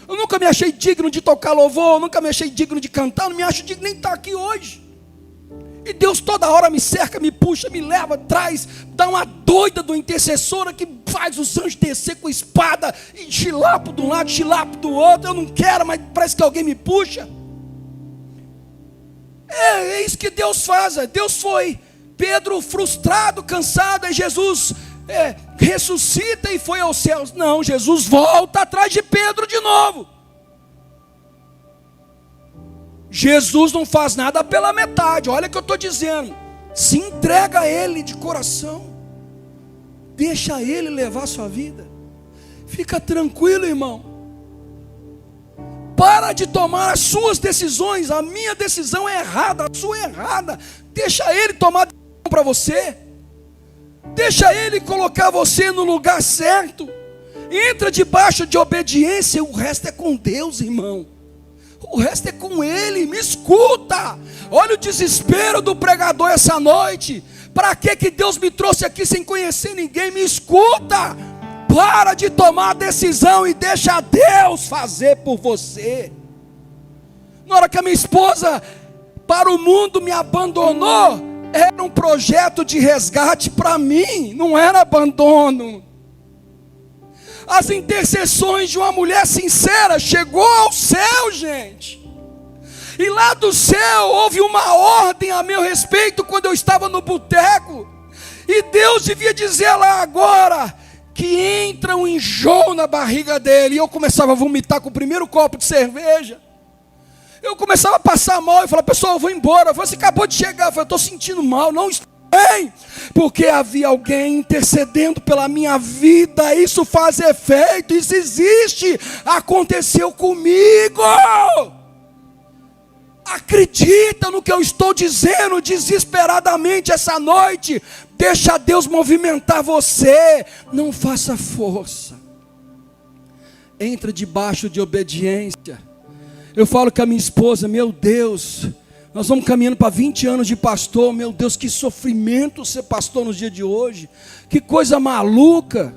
Eu nunca me achei digno de tocar louvor, eu nunca me achei digno de cantar, eu não me acho digno nem de estar aqui hoje. E Deus toda hora me cerca, me puxa, me leva, traz, dá uma doida do intercessora que faz os anjos descer com espada e chilapo de um lado, chilapo do outro. Eu não quero, mas parece que alguém me puxa. É isso que Deus faz. Deus foi. Pedro frustrado, cansado, aí Jesus ressuscita e foi aos céus. Não, Jesus volta atrás de Pedro de novo. Jesus não faz nada pela metade. Olha o que eu estou dizendo. Se entrega a Ele de coração. Deixa Ele levar a sua vida. Fica tranquilo, irmão. Para de tomar as suas decisões. A minha decisão é errada, a sua é errada. Deixa Ele tomar decisão para você. Deixa Ele colocar você no lugar certo. Entra debaixo de obediência. O resto é com Deus, irmão. O resto é com Ele. Me escuta. Olha o desespero do pregador essa noite. Para que Deus me trouxe aqui sem conhecer ninguém? Me escuta. Para de tomar decisão e deixa Deus fazer por você. Na hora que a minha esposa para o mundo me abandonou, era um projeto de resgate para mim, não era abandono. As intercessões de uma mulher sincera chegou ao céu, gente. E lá do céu houve uma ordem a meu respeito quando eu estava no boteco. E Deus devia dizer lá agora que entra um enjoo na barriga dele. E eu começava a vomitar com o primeiro copo de cerveja. Eu começava a passar mal e falava: pessoal, eu vou embora. Você acabou de chegar. Eu falei: eu estou sentindo mal, não estou bem. Porque havia alguém intercedendo pela minha vida. Isso faz efeito, isso existe. Aconteceu comigo. Acredita no que eu estou dizendo desesperadamente essa noite. Deixa Deus movimentar você. Não faça força. Entra debaixo de obediência. Eu falo com a minha esposa: meu Deus, nós vamos caminhando para 20 anos de pastor. Meu Deus, que sofrimento ser pastor nos dias de hoje. Que coisa maluca.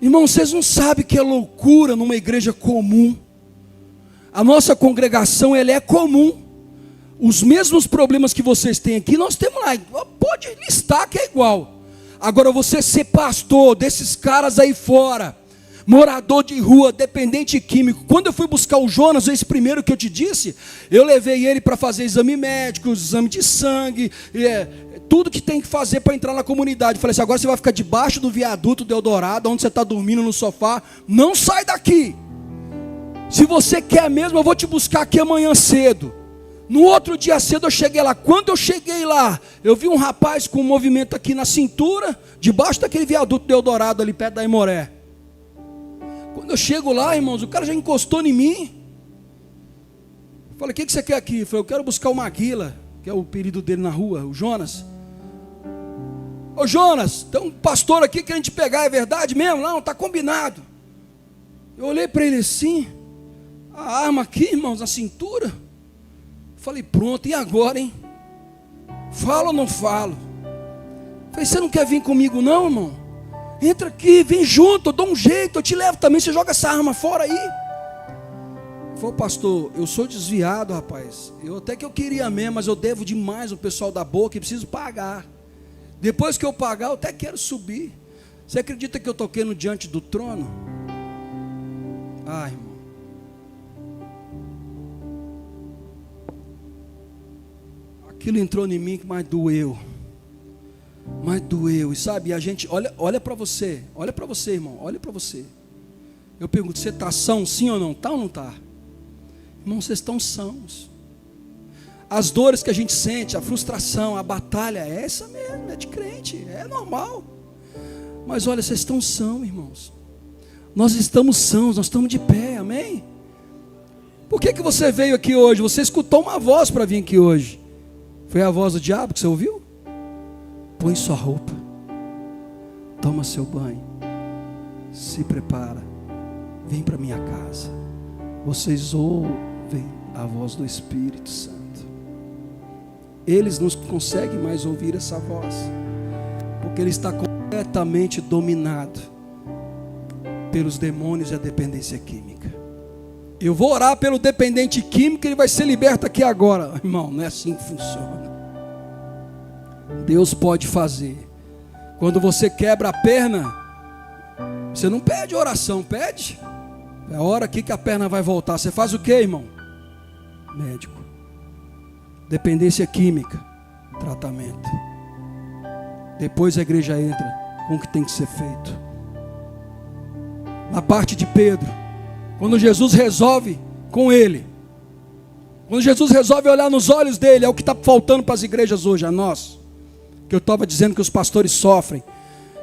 Irmão, vocês não sabem que é loucura numa igreja comum. A nossa congregação, ela é comum. Os mesmos problemas que vocês têm aqui, nós temos lá. Pode listar que é igual. Agora você ser pastor desses caras aí fora, morador de rua, dependente químico. Quando eu fui buscar o Jonas, esse primeiro que eu te disse, eu levei ele para fazer exame médico, exame de sangue, tudo que tem que fazer para entrar na comunidade. Falei assim: agora você vai ficar debaixo do viaduto do Eldorado, onde você está dormindo no sofá, não sai daqui. Se você quer mesmo, eu vou te buscar aqui amanhã cedo. No outro dia cedo eu cheguei lá. Quando eu cheguei lá, eu vi um rapaz com um movimento aqui na cintura, debaixo daquele viaduto do Eldorado, ali perto da Imoré. Quando eu chego lá, irmãos, o cara já encostou em mim. Falei: o que você quer aqui? Falei: eu quero buscar o Maguila, que é o apelido dele na rua, o Jonas. Ô Jonas, tem um pastor aqui querendo te pegar, é verdade mesmo? Não, está combinado. Eu olhei para ele assim, a arma aqui, irmãos, na cintura. Falei: pronto, e agora, hein? Falo ou não falo? Falei: você não quer vir comigo não, irmão? Entra aqui, vem junto, eu dou um jeito, eu te levo também, você joga essa arma fora aí. Falei: pastor, eu sou desviado, rapaz. Até que eu queria mesmo, mas eu devo demais o pessoal da boca e preciso pagar. Depois que eu pagar, eu até quero subir. Você acredita que eu toquei no diante do trono? Ai, irmão. Aquilo entrou em mim que mais doeu. Mais doeu. E sabe, a gente, olha para você. Olha para você, irmão. Olha para você. Eu pergunto: você está são, sim ou não? Está ou não está? Irmão, vocês estão sãos. As dores que a gente sente, a frustração, a batalha, é essa mesmo, é de crente, é normal. Mas olha, vocês estão sãos, irmãos. Nós estamos sãos, nós estamos de pé, amém? Por que você veio aqui hoje? Você escutou uma voz para vir aqui hoje. Foi a voz do diabo que você ouviu? Põe sua roupa, toma seu banho, se prepara, vem para minha casa. Vocês ouvem a voz do Espírito Santo. Eles não conseguem mais ouvir essa voz, porque ele está completamente dominado pelos demônios e a dependência química. Eu vou orar pelo dependente químico, ele vai ser liberto aqui agora. Irmão, não é assim que funciona. Deus pode fazer. Quando você quebra a perna, você não pede oração, pede. É a hora aqui que a perna vai voltar. Você faz o que, irmão? Médico. Dependência química, tratamento. Depois a igreja entra com o que tem que ser feito. Na parte de Pedro, quando Jesus resolve com ele, quando Jesus resolve olhar nos olhos dele, é o que está faltando para as igrejas hoje, a nós, que eu estava dizendo que os pastores sofrem,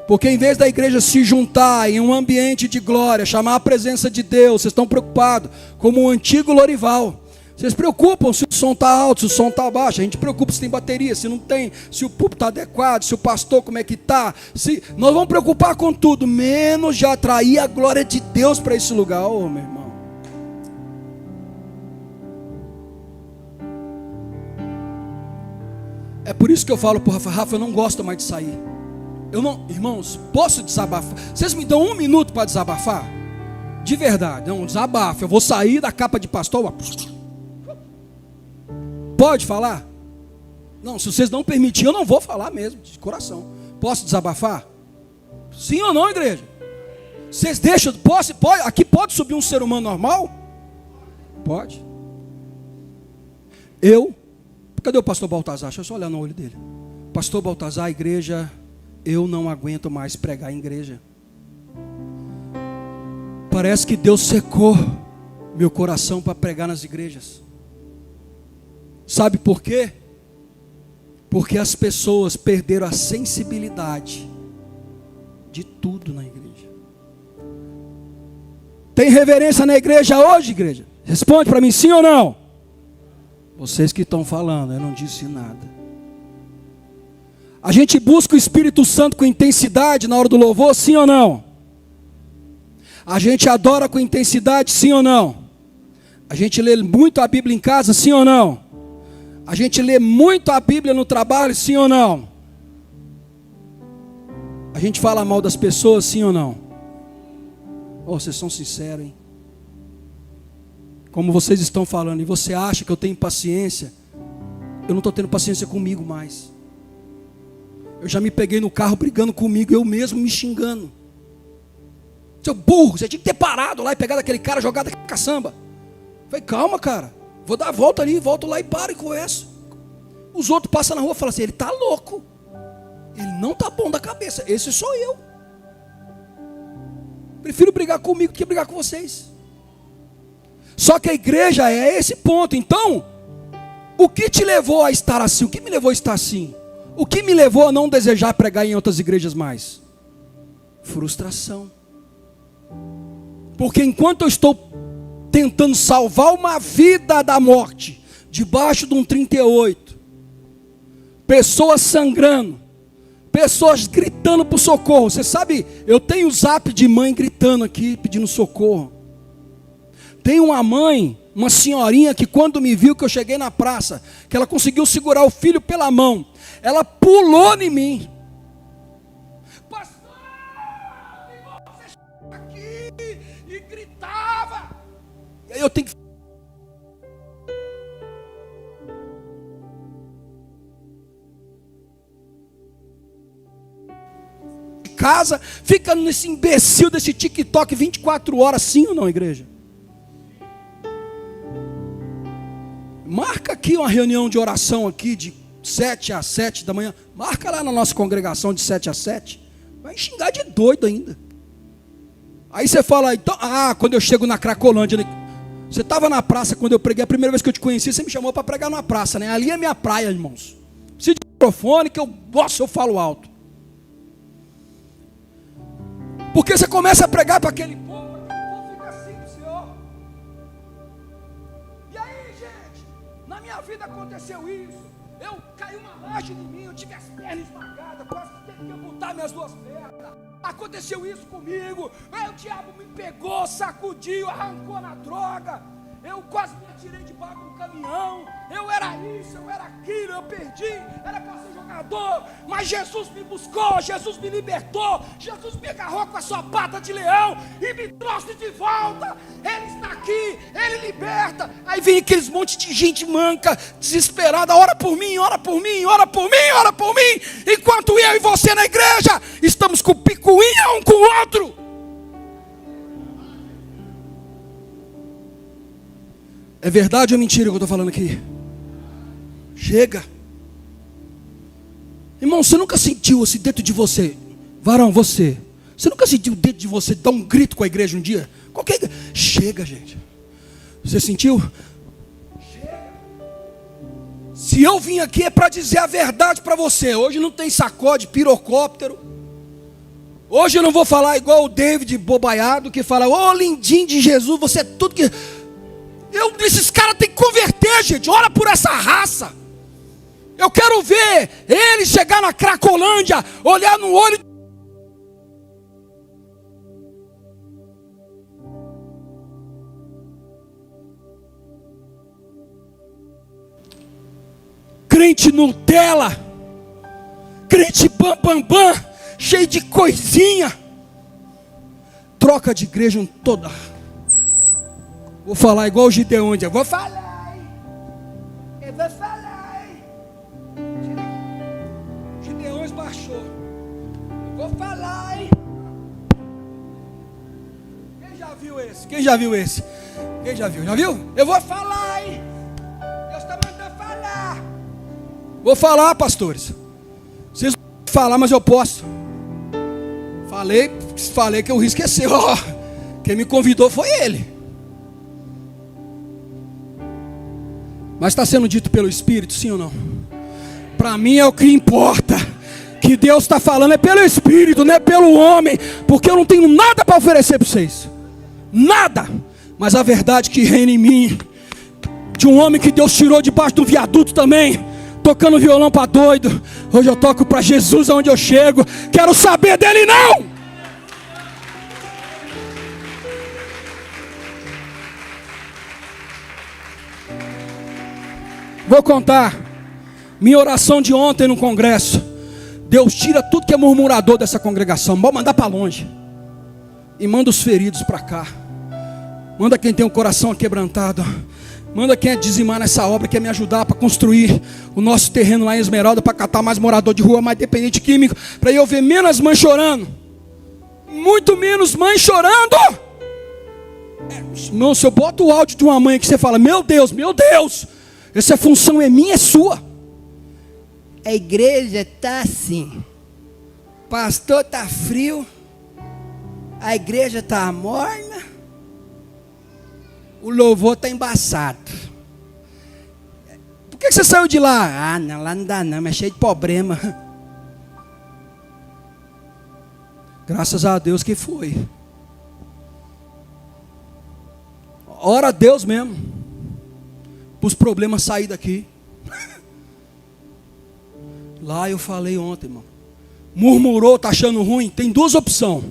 porque em vez da igreja se juntar em um ambiente de glória, chamar a presença de Deus, vocês estão preocupados, como o antigo Lorival. Vocês preocupam se o som está alto, se o som está baixo. A gente preocupa se tem bateria, se não tem, se o púlpito está adequado, se o pastor como é que está. Nós vamos preocupar com tudo, menos de atrair a glória de Deus para esse lugar. Ô, meu irmão. É por isso que eu falo para o Rafa, eu não gosto mais de sair. Eu não, irmãos, posso desabafar? Vocês me dão 1 minuto para desabafar? De verdade, não, desabafo. Eu vou sair da capa de pastor. Pode falar? Não, se vocês não permitirem, eu não vou falar mesmo, de coração. Posso desabafar? Sim ou não, igreja? Vocês deixam, aqui pode subir um ser humano normal? Pode. Cadê o pastor Baltazar? Deixa eu só olhar no olho dele. Pastor Baltazar, igreja, eu não aguento mais pregar em igreja. Parece que Deus secou meu coração para pregar nas igrejas. Sabe por quê? Porque as pessoas perderam a sensibilidade de tudo na igreja. Tem reverência na igreja hoje, igreja? Responde para mim, sim ou não? Vocês que estão falando, eu não disse nada. A gente busca o Espírito Santo com intensidade na hora do louvor, sim ou não? A gente adora com intensidade, sim ou não? A gente lê muito a Bíblia em casa, sim ou não? A gente lê muito a Bíblia no trabalho, sim ou não? A gente fala mal das pessoas, sim ou não? Oh, vocês são sinceros, hein? Como vocês estão falando, e você acha que eu tenho paciência? Eu não estou tendo paciência comigo mais. Eu já me peguei no carro brigando comigo, eu mesmo me xingando. Seu burro, você tinha que ter parado lá e pegado aquele cara, jogado a caçamba. Falei, calma, cara. Vou dar a volta ali, volto lá e paro e converso. Os outros passam na rua e falam assim, ele está louco. Ele não está bom da cabeça. Esse sou eu. Prefiro brigar comigo que brigar com vocês. Só que a igreja é esse ponto. Então, o que te levou a estar assim? O que me levou a estar assim? O que me levou a não desejar pregar em outras igrejas mais? Frustração. Porque enquanto eu estou tentando salvar uma vida da morte, debaixo de um 38, pessoas sangrando, pessoas gritando por socorro. Você sabe, eu tenho o zap de mãe gritando aqui, pedindo socorro. Tem uma mãe, uma senhorinha que quando me viu que eu cheguei na praça, que ela conseguiu segurar o filho pela mão, ela pulou em mim. Pastor, você chega aqui e gritava. E aí eu tenho que casa, fica nesse imbecil desse TikTok 24 horas, sim ou não, igreja? Marca aqui uma reunião de oração aqui de 7 às 7 da manhã. Marca lá na nossa congregação de 7 às 7. Vai xingar de doido ainda. Aí você fala, então, quando eu chego na Cracolândia, você estava na praça quando eu preguei, a primeira vez que eu te conheci, você me chamou para pregar na praça, né? Ali é minha praia, irmãos. Precisa de microfone que eu falo alto. Porque você começa a pregar para aquele povo fica assim do Senhor. E aí, gente, na minha vida aconteceu isso. Eu caí uma laje em mim, eu tive as pernas esmagadas, quase teve que amputar minhas 2 pernas. Aconteceu isso comigo. Aí o diabo me pegou, sacudiu, arrancou na droga. Eu quase me atirei debaixo de um caminhão. Eu era isso, eu era aquilo, eu perdi. Era para ser jogador, mas Jesus me buscou, Jesus me libertou. Jesus me agarrou com a sua pata de leão e me trouxe de volta. Ele está aqui, Ele liberta. Aí vem aqueles monte de gente manca, desesperada, ora por mim, ora por mim, ora por mim, ora por mim. Enquanto eu e você na igreja estamos com picuinha um com o outro. É verdade ou mentira o que eu estou falando aqui? Chega. Irmão, você nunca sentiu assim dentro de você, varão, você nunca sentiu dentro de você dar um grito com a igreja um dia? Chega, gente. Você sentiu? Chega. Se eu vim aqui é para dizer a verdade para você. Hoje não tem sacode, pirocóptero. Hoje eu não vou falar igual o David bobaiado que fala: ô lindinho de Jesus, você é tudo que... Esses caras têm que converter, gente. Ora por essa raça. Eu quero ver ele chegar na Cracolândia, olhar no olho. Crente Nutella, crente bam bam bam, cheio de coisinha. Troca de igreja toda. Vou falar igual o Gideon, eu vou falar, eu vou falar. Gideon baixou. Eu vou falar. Quem já viu esse? Quem já viu esse? Quem já viu? Já viu? Eu vou falar. Deus está mandando falar. Vou falar, pastores. Vocês não vão falar, mas eu posso. Falei que eu esqueci. Quem me convidou foi ele. Mas está sendo dito pelo Espírito, sim ou não? Para mim é o que importa. Que Deus está falando é pelo Espírito, não é pelo homem. Porque eu não tenho nada para oferecer para vocês. Nada. Mas a verdade que reina em mim, de um homem que Deus tirou debaixo do viaduto também, tocando violão para doido. Hoje eu toco para Jesus aonde eu chego. Quero saber dele não. Vou contar. Minha oração de ontem no congresso. Deus tira tudo que é murmurador dessa congregação. Vou mandar para longe. E manda os feridos para cá. Manda quem tem o coração quebrantado. Manda quem é dizimar nessa obra, quer me ajudar para construir o nosso terreno lá em Esmeralda, para catar mais morador de rua, mais dependente químico, para eu ver menos mães chorando. Muito menos mães chorando. Irmão, se eu boto o áudio de uma mãe que você fala: meu Deus, essa função é minha, é sua. A igreja está assim. Pastor está frio. A igreja está morna. O louvor está embaçado. Por que você saiu de lá? Ah, não, lá não dá não, é cheio de problema. Graças a Deus que foi. Ora a Deus mesmo, para os problemas sair daqui. Lá eu falei ontem, irmão. Murmurou, está achando ruim? Tem duas opções.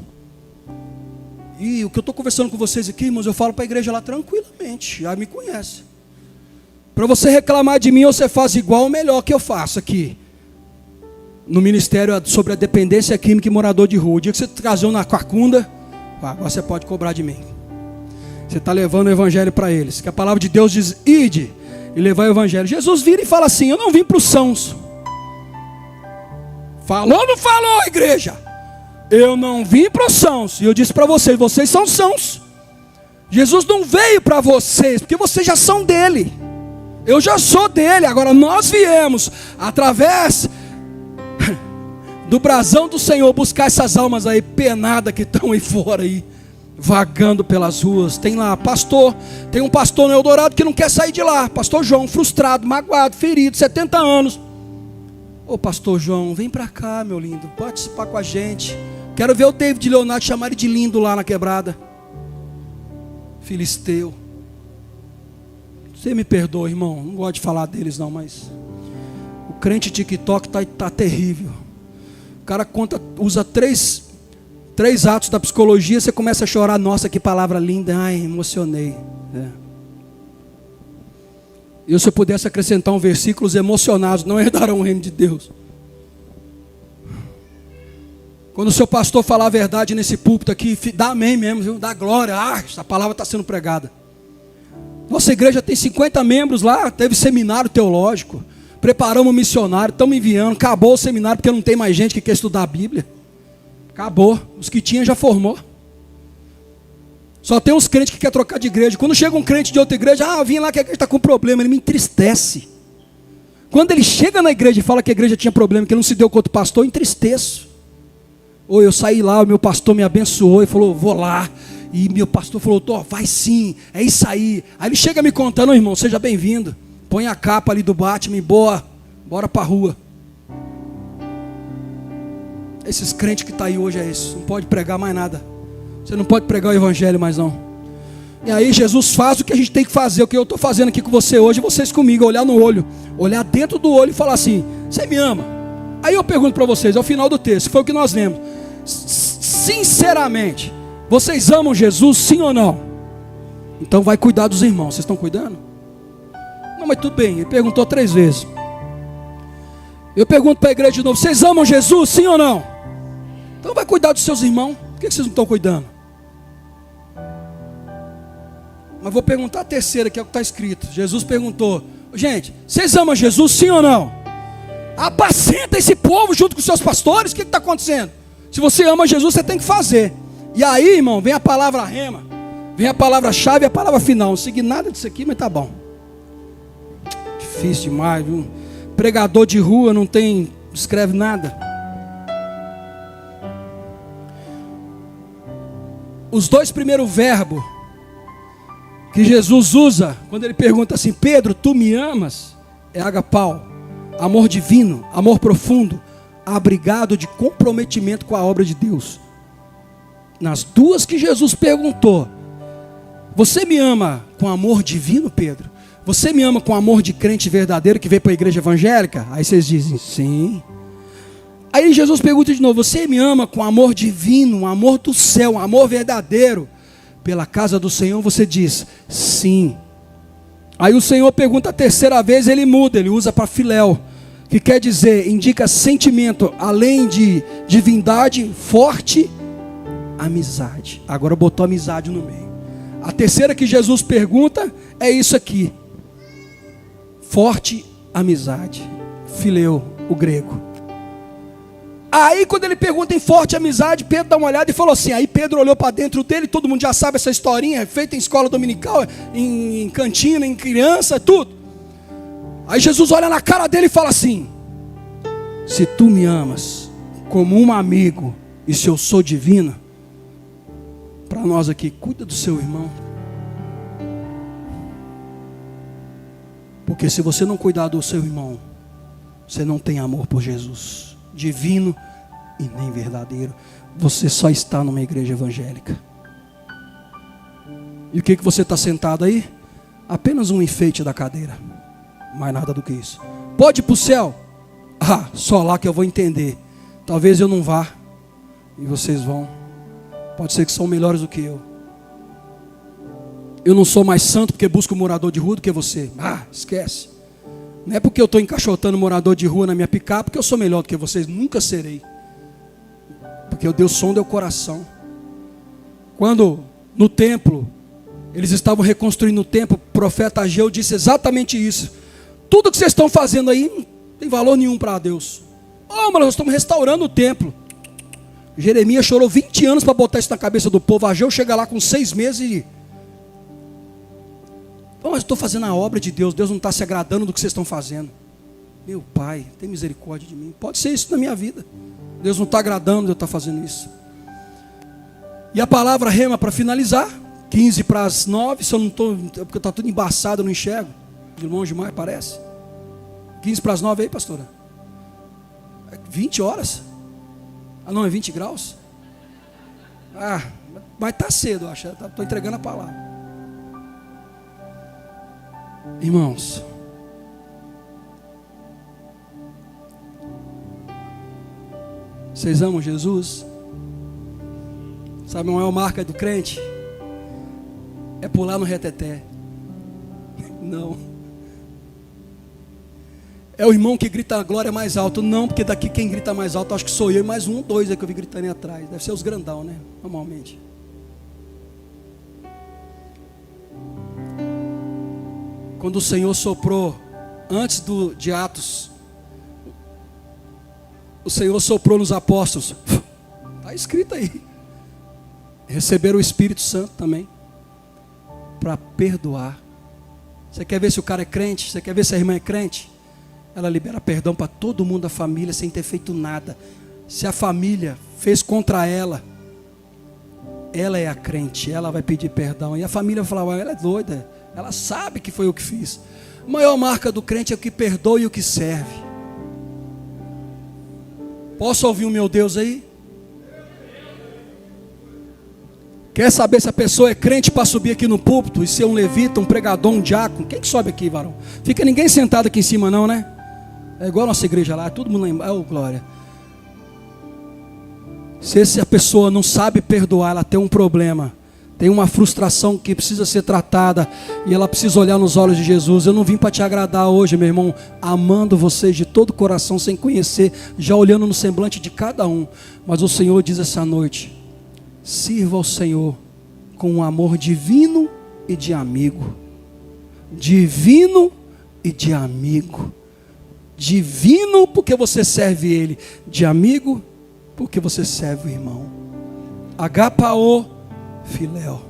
E o que eu estou conversando com vocês aqui, irmãos, eu falo para a igreja lá tranquilamente, já me conhece. Para você reclamar de mim, você faz igual ou melhor que eu faço aqui no ministério sobre a dependência química e morador de rua. O dia que você casou na Cacunda, agora você pode cobrar de mim. Você está levando o evangelho para eles, que a palavra de Deus diz: ide e levar o evangelho. Jesus vira e fala assim: eu não vim para os sãos. Falou ou não falou, igreja? Eu não vim para os sãos. E eu disse para vocês: vocês são sãos. Jesus não veio para vocês, porque vocês já são dele. Eu já sou dele. Agora nós viemos através do brasão do Senhor buscar essas almas aí penadas que estão aí fora aí, vagando pelas ruas. Tem lá pastor, tem um pastor no Eldorado que não quer sair de lá. Pastor João, frustrado, magoado, ferido, 70 anos. Ô pastor João, vem pra cá, meu lindo, pode participar com a gente. Quero ver o David Leonardo chamar ele de lindo lá na quebrada. Filisteu. Você me perdoa, irmão, não gosto de falar deles não, mas o crente TikTok tá terrível. O cara usa três atos da psicologia, você começa a chorar. Nossa, que palavra linda. Ai, emocionei. E se eu pudesse acrescentar um versículo: os emocionados não herdarão o reino de Deus. Quando o seu pastor falar a verdade nesse púlpito aqui, dá amém mesmo, viu? Dá glória. Ah, essa palavra está sendo pregada. Nossa igreja tem 50 membros lá, teve seminário teológico, preparamos um missionário, estamos enviando, acabou o seminário porque não tem mais gente que quer estudar a Bíblia. Acabou, os que tinha já formou. Só tem uns crentes que querem trocar de igreja. Quando chega um crente de outra igreja, eu vim lá que a igreja está com problema, ele me entristece. Quando ele chega na igreja e fala que a igreja tinha problema, que ele não se deu com outro pastor, eu entristeço. Ou eu saí lá, o meu pastor me abençoou e falou, vou lá. E meu pastor falou, vai sim, é isso aí. Aí ele chega me contando, irmão, seja bem-vindo. Põe a capa ali do Batman e bora para a rua. Esses crentes que estão aí hoje é isso, não pode pregar mais nada. Você não pode pregar o evangelho mais não. E aí Jesus faz o que a gente tem que fazer, o que eu estou fazendo aqui com você hoje, vocês comigo, olhar no olho, olhar dentro do olho e falar assim, você me ama? Aí eu pergunto para vocês, ao final do texto, foi o que nós lemos, sinceramente, vocês amam Jesus, sim ou não? Então vai cuidar dos irmãos, vocês estão cuidando? Não, mas tudo bem, ele perguntou 3 vezes. Eu pergunto para a igreja de novo, vocês amam Jesus, sim ou não? Então vai cuidar dos seus irmãos, por que vocês não estão cuidando? Mas vou perguntar a terceira, que é o que está escrito. Jesus perguntou, gente, vocês amam Jesus, sim ou não? Apacenta esse povo junto com os seus pastores, o que está acontecendo? Se você ama Jesus, você tem que fazer. E aí, irmão, vem a palavra rema, vem a palavra-chave e a palavra final. Não segui nada disso aqui, mas tá bom. Difícil demais, viu? Pregador de rua não escreve nada. Os 2 primeiros verbos que Jesus usa, quando ele pergunta assim, Pedro, tu me amas? É agapau, amor divino, amor profundo, abrigado de comprometimento com a obra de Deus. Nas 2 que Jesus perguntou, você me ama com amor divino, Pedro? Você me ama com amor de crente verdadeiro que veio para a igreja evangélica? Aí vocês dizem, sim. Aí Jesus pergunta de novo, você me ama com amor divino, um amor do céu, um amor verdadeiro, pela casa do Senhor? Você diz, sim. Aí o Senhor pergunta a 3ª vez, ele muda, ele usa para filéu, que quer dizer, indica sentimento, além de divindade, forte amizade. Agora botou amizade no meio. A 3ª que Jesus pergunta é isso aqui, forte amizade, fileu, o grego. Aí quando ele pergunta em forte amizade, Pedro dá uma olhada e falou assim, aí Pedro olhou para dentro dele, todo mundo já sabe essa historinha, feita em escola dominical, em cantina, em criança, tudo. Aí Jesus olha na cara dele e fala assim, se tu me amas como um amigo, e se eu sou divino, para nós aqui, cuida do seu irmão. Porque se você não cuidar do seu irmão, você não tem amor por Jesus, divino e nem verdadeiro. Você só está numa igreja evangélica. E o que você está sentado aí? Apenas um enfeite da cadeira, mais nada do que isso. Pode ir para o céu? Só lá que eu vou entender. Talvez eu não vá e vocês vão. Pode ser que são melhores do que eu. Eu não sou mais santo porque busco morador de rua do que você. Esquece. Não é porque eu estou encaixotando morador de rua na minha picape que eu sou melhor do que vocês. Nunca serei. Porque Deus sonda o coração. Quando no templo, eles estavam reconstruindo o templo, o profeta Ageu disse exatamente isso. Tudo que vocês estão fazendo aí não tem valor nenhum para Deus. Mas nós estamos restaurando o templo. Jeremias chorou 20 anos para botar isso na cabeça do povo. Ageu chega lá com 6 meses e... mas estou fazendo a obra de Deus. Deus não está se agradando do que vocês estão fazendo. Meu Pai, tem misericórdia de mim. Pode ser isso na minha vida. Deus não está agradando de eu estar fazendo isso. E a palavra rema para finalizar, 8:45, se eu não estou, porque está tudo embaçado, eu não enxergo. De longe demais parece. 8:45 aí, pastora. 20 horas? Não, é 20 graus? Mas está cedo, eu acho. Estou entregando a palavra. Irmãos, vocês amam Jesus? Sabe a maior marca do crente? É pular no reteté. Não. É o irmão que grita a glória mais alto. Não, porque daqui quem grita mais alto, acho que sou eu e mais 1, 2 é que eu vi gritando aí atrás. Deve ser os grandão, né? Normalmente. quando o Senhor soprou, antes de Atos, o Senhor soprou nos apóstolos, está escrito aí, receberam o Espírito Santo também, para perdoar. Você quer ver se o cara é crente? Você quer ver se a irmã é crente? Ela libera perdão para todo mundo da família, sem ter feito nada. Se a família fez contra ela, ela é a crente, ela vai pedir perdão. E a família vai falar, ela é doida, ela sabe que foi eu que fiz. A maior marca do crente é o que perdoa e o que serve. Posso ouvir o meu Deus aí? Quer saber se a pessoa é crente para subir aqui no púlpito e ser um levita, um pregador, um diácono? Quem que sobe aqui, varão? Fica ninguém sentado aqui em cima não, né? É igual a nossa igreja lá, todo mundo lembra. Oh, glória. Se a pessoa não sabe perdoar, ela tem um problema, tem uma frustração que precisa ser tratada, e ela precisa olhar nos olhos de Jesus. Eu não vim para te agradar hoje, meu irmão, amando vocês de todo o coração, sem conhecer, já olhando no semblante de cada um. Mas o Senhor diz essa noite: sirva ao Senhor com um amor divino e de amigo. Divino e de amigo. Divino porque você serve Ele. De amigo porque você serve o irmão. Agapao filéu.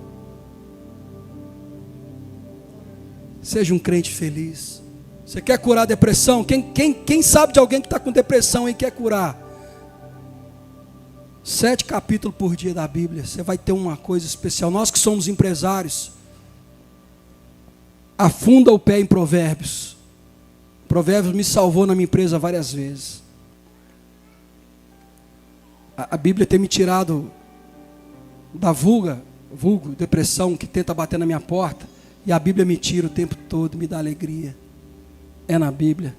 Seja um crente feliz. Você quer curar a depressão? Quem sabe de alguém que está com depressão e quer curar? 7 capítulos por dia da Bíblia, você vai ter uma coisa especial. Nós que somos empresários, afunda o pé em Provérbios. Provérbios me salvou na minha empresa várias vezes. A Bíblia tem me tirado da vulgo, depressão, que tenta bater na minha porta, e a Bíblia me tira o tempo todo, me dá alegria. É na Bíblia.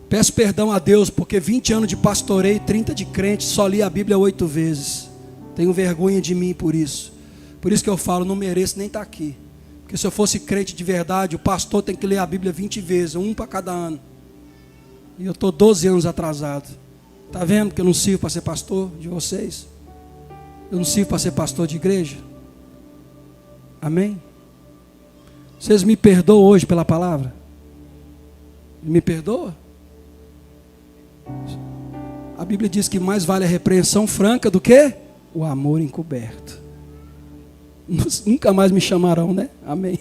Peço perdão a Deus, porque 20 anos de pastoreio, 30 de crente, só li a Bíblia 8 vezes. Tenho vergonha de mim por isso. Por isso que eu falo, não mereço nem estar aqui. Porque se eu fosse crente de verdade, o pastor tem que ler a Bíblia 20 vezes, um para cada ano. E eu estou 12 anos atrasado. Está vendo que eu não sirvo para ser pastor de vocês? Eu não sirvo para ser pastor de igreja? Amém? Vocês me perdoam hoje pela palavra? Me perdoa? A Bíblia diz que mais vale a repreensão franca do que o amor encoberto. Nunca mais me chamarão, né? Amém.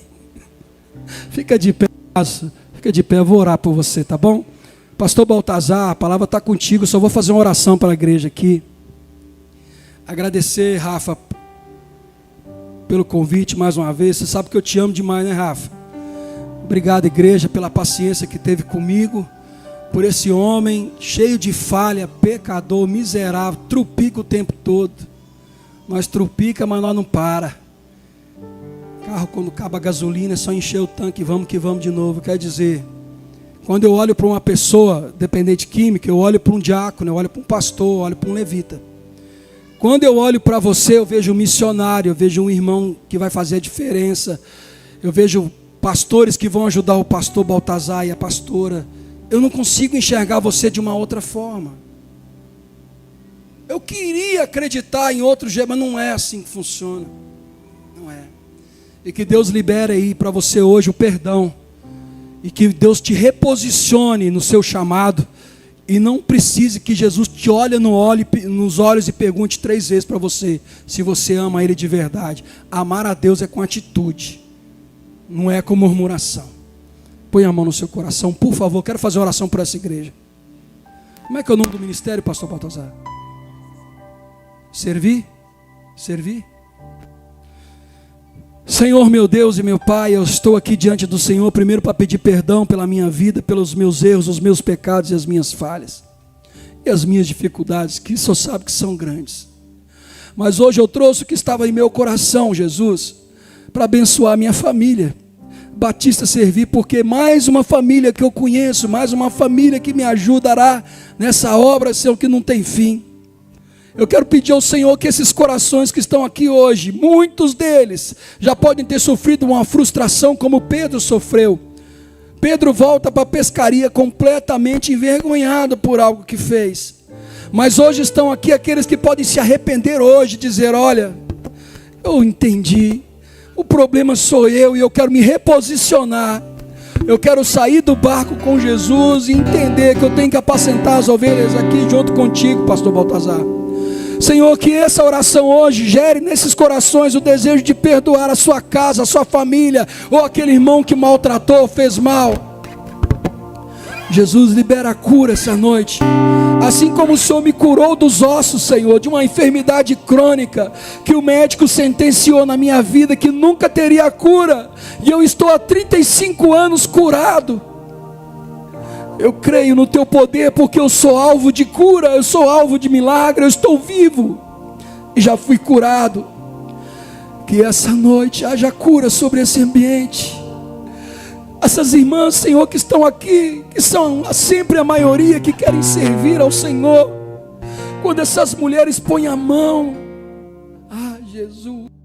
Fica de pé, eu vou orar por você, tá bom? Pastor Baltazar, a palavra está contigo, só vou fazer uma oração para a igreja aqui. Agradecer, Rafa, pelo convite mais uma vez. Você sabe que eu te amo demais, né, Rafa? Obrigado, igreja, pela paciência que teve comigo, por esse homem cheio de falha, pecador, miserável, trupica o tempo todo. Nós trupica, mas nós não para. Carro, quando acaba a gasolina, é só encher o tanque, vamos que vamos de novo. Quer dizer, quando eu olho para uma pessoa dependente química, eu olho para um diácono, eu olho para um pastor, eu olho para um levita. Quando eu olho para você, eu vejo um missionário, eu vejo um irmão que vai fazer a diferença. Eu vejo pastores que vão ajudar o pastor Baltazar e a pastora. Eu não consigo enxergar você de uma outra forma. Eu queria acreditar em outro jeito, mas não é assim que funciona. Não é. E que Deus libere aí para você hoje o perdão. E que Deus te reposicione no seu chamado. E não precise que Jesus te olhe nos olhos e pergunte 3 vezes para você se você ama Ele de verdade. Amar a Deus é com atitude, não é com murmuração. Põe a mão no seu coração, por favor. Quero fazer uma oração por essa igreja. Como é que é o nome do ministério, pastor Baltazar? Servir? Servir? Senhor, meu Deus e meu Pai, eu estou aqui diante do Senhor, primeiro para pedir perdão pela minha vida, pelos meus erros, os meus pecados e as minhas falhas, e as minhas dificuldades, que só sabe que são grandes. Mas hoje eu trouxe o que estava em meu coração, Jesus, para abençoar a minha família, Batista Servir, porque mais uma família que eu conheço, mais uma família que me ajudará nessa obra, Senhor, que não tem fim. Eu quero pedir ao Senhor que esses corações que estão aqui hoje, muitos deles já podem ter sofrido uma frustração como Pedro sofreu. Pedro volta para a pescaria completamente envergonhado por algo que fez. Mas hoje estão aqui aqueles que podem se arrepender hoje, dizer: olha, eu entendi, o problema sou eu e eu quero me reposicionar. Eu quero sair do barco com Jesus e entender que eu tenho que apacentar as ovelhas aqui junto contigo, pastor Baltazar. Senhor, que essa oração hoje gere nesses corações o desejo de perdoar a sua casa, a sua família, ou aquele irmão que maltratou, fez mal. Jesus, libera a cura essa noite. Assim como o Senhor me curou dos ossos, Senhor, de uma enfermidade crônica, que o médico sentenciou na minha vida que nunca teria cura, e eu estou há 35 anos curado. Eu creio no teu poder, porque eu sou alvo de cura, eu sou alvo de milagre, eu estou vivo e já fui curado. Que essa noite haja cura sobre esse ambiente. Essas irmãs, Senhor, que estão aqui, que são sempre a maioria que querem servir ao Senhor, quando essas mulheres põem a mão, Jesus.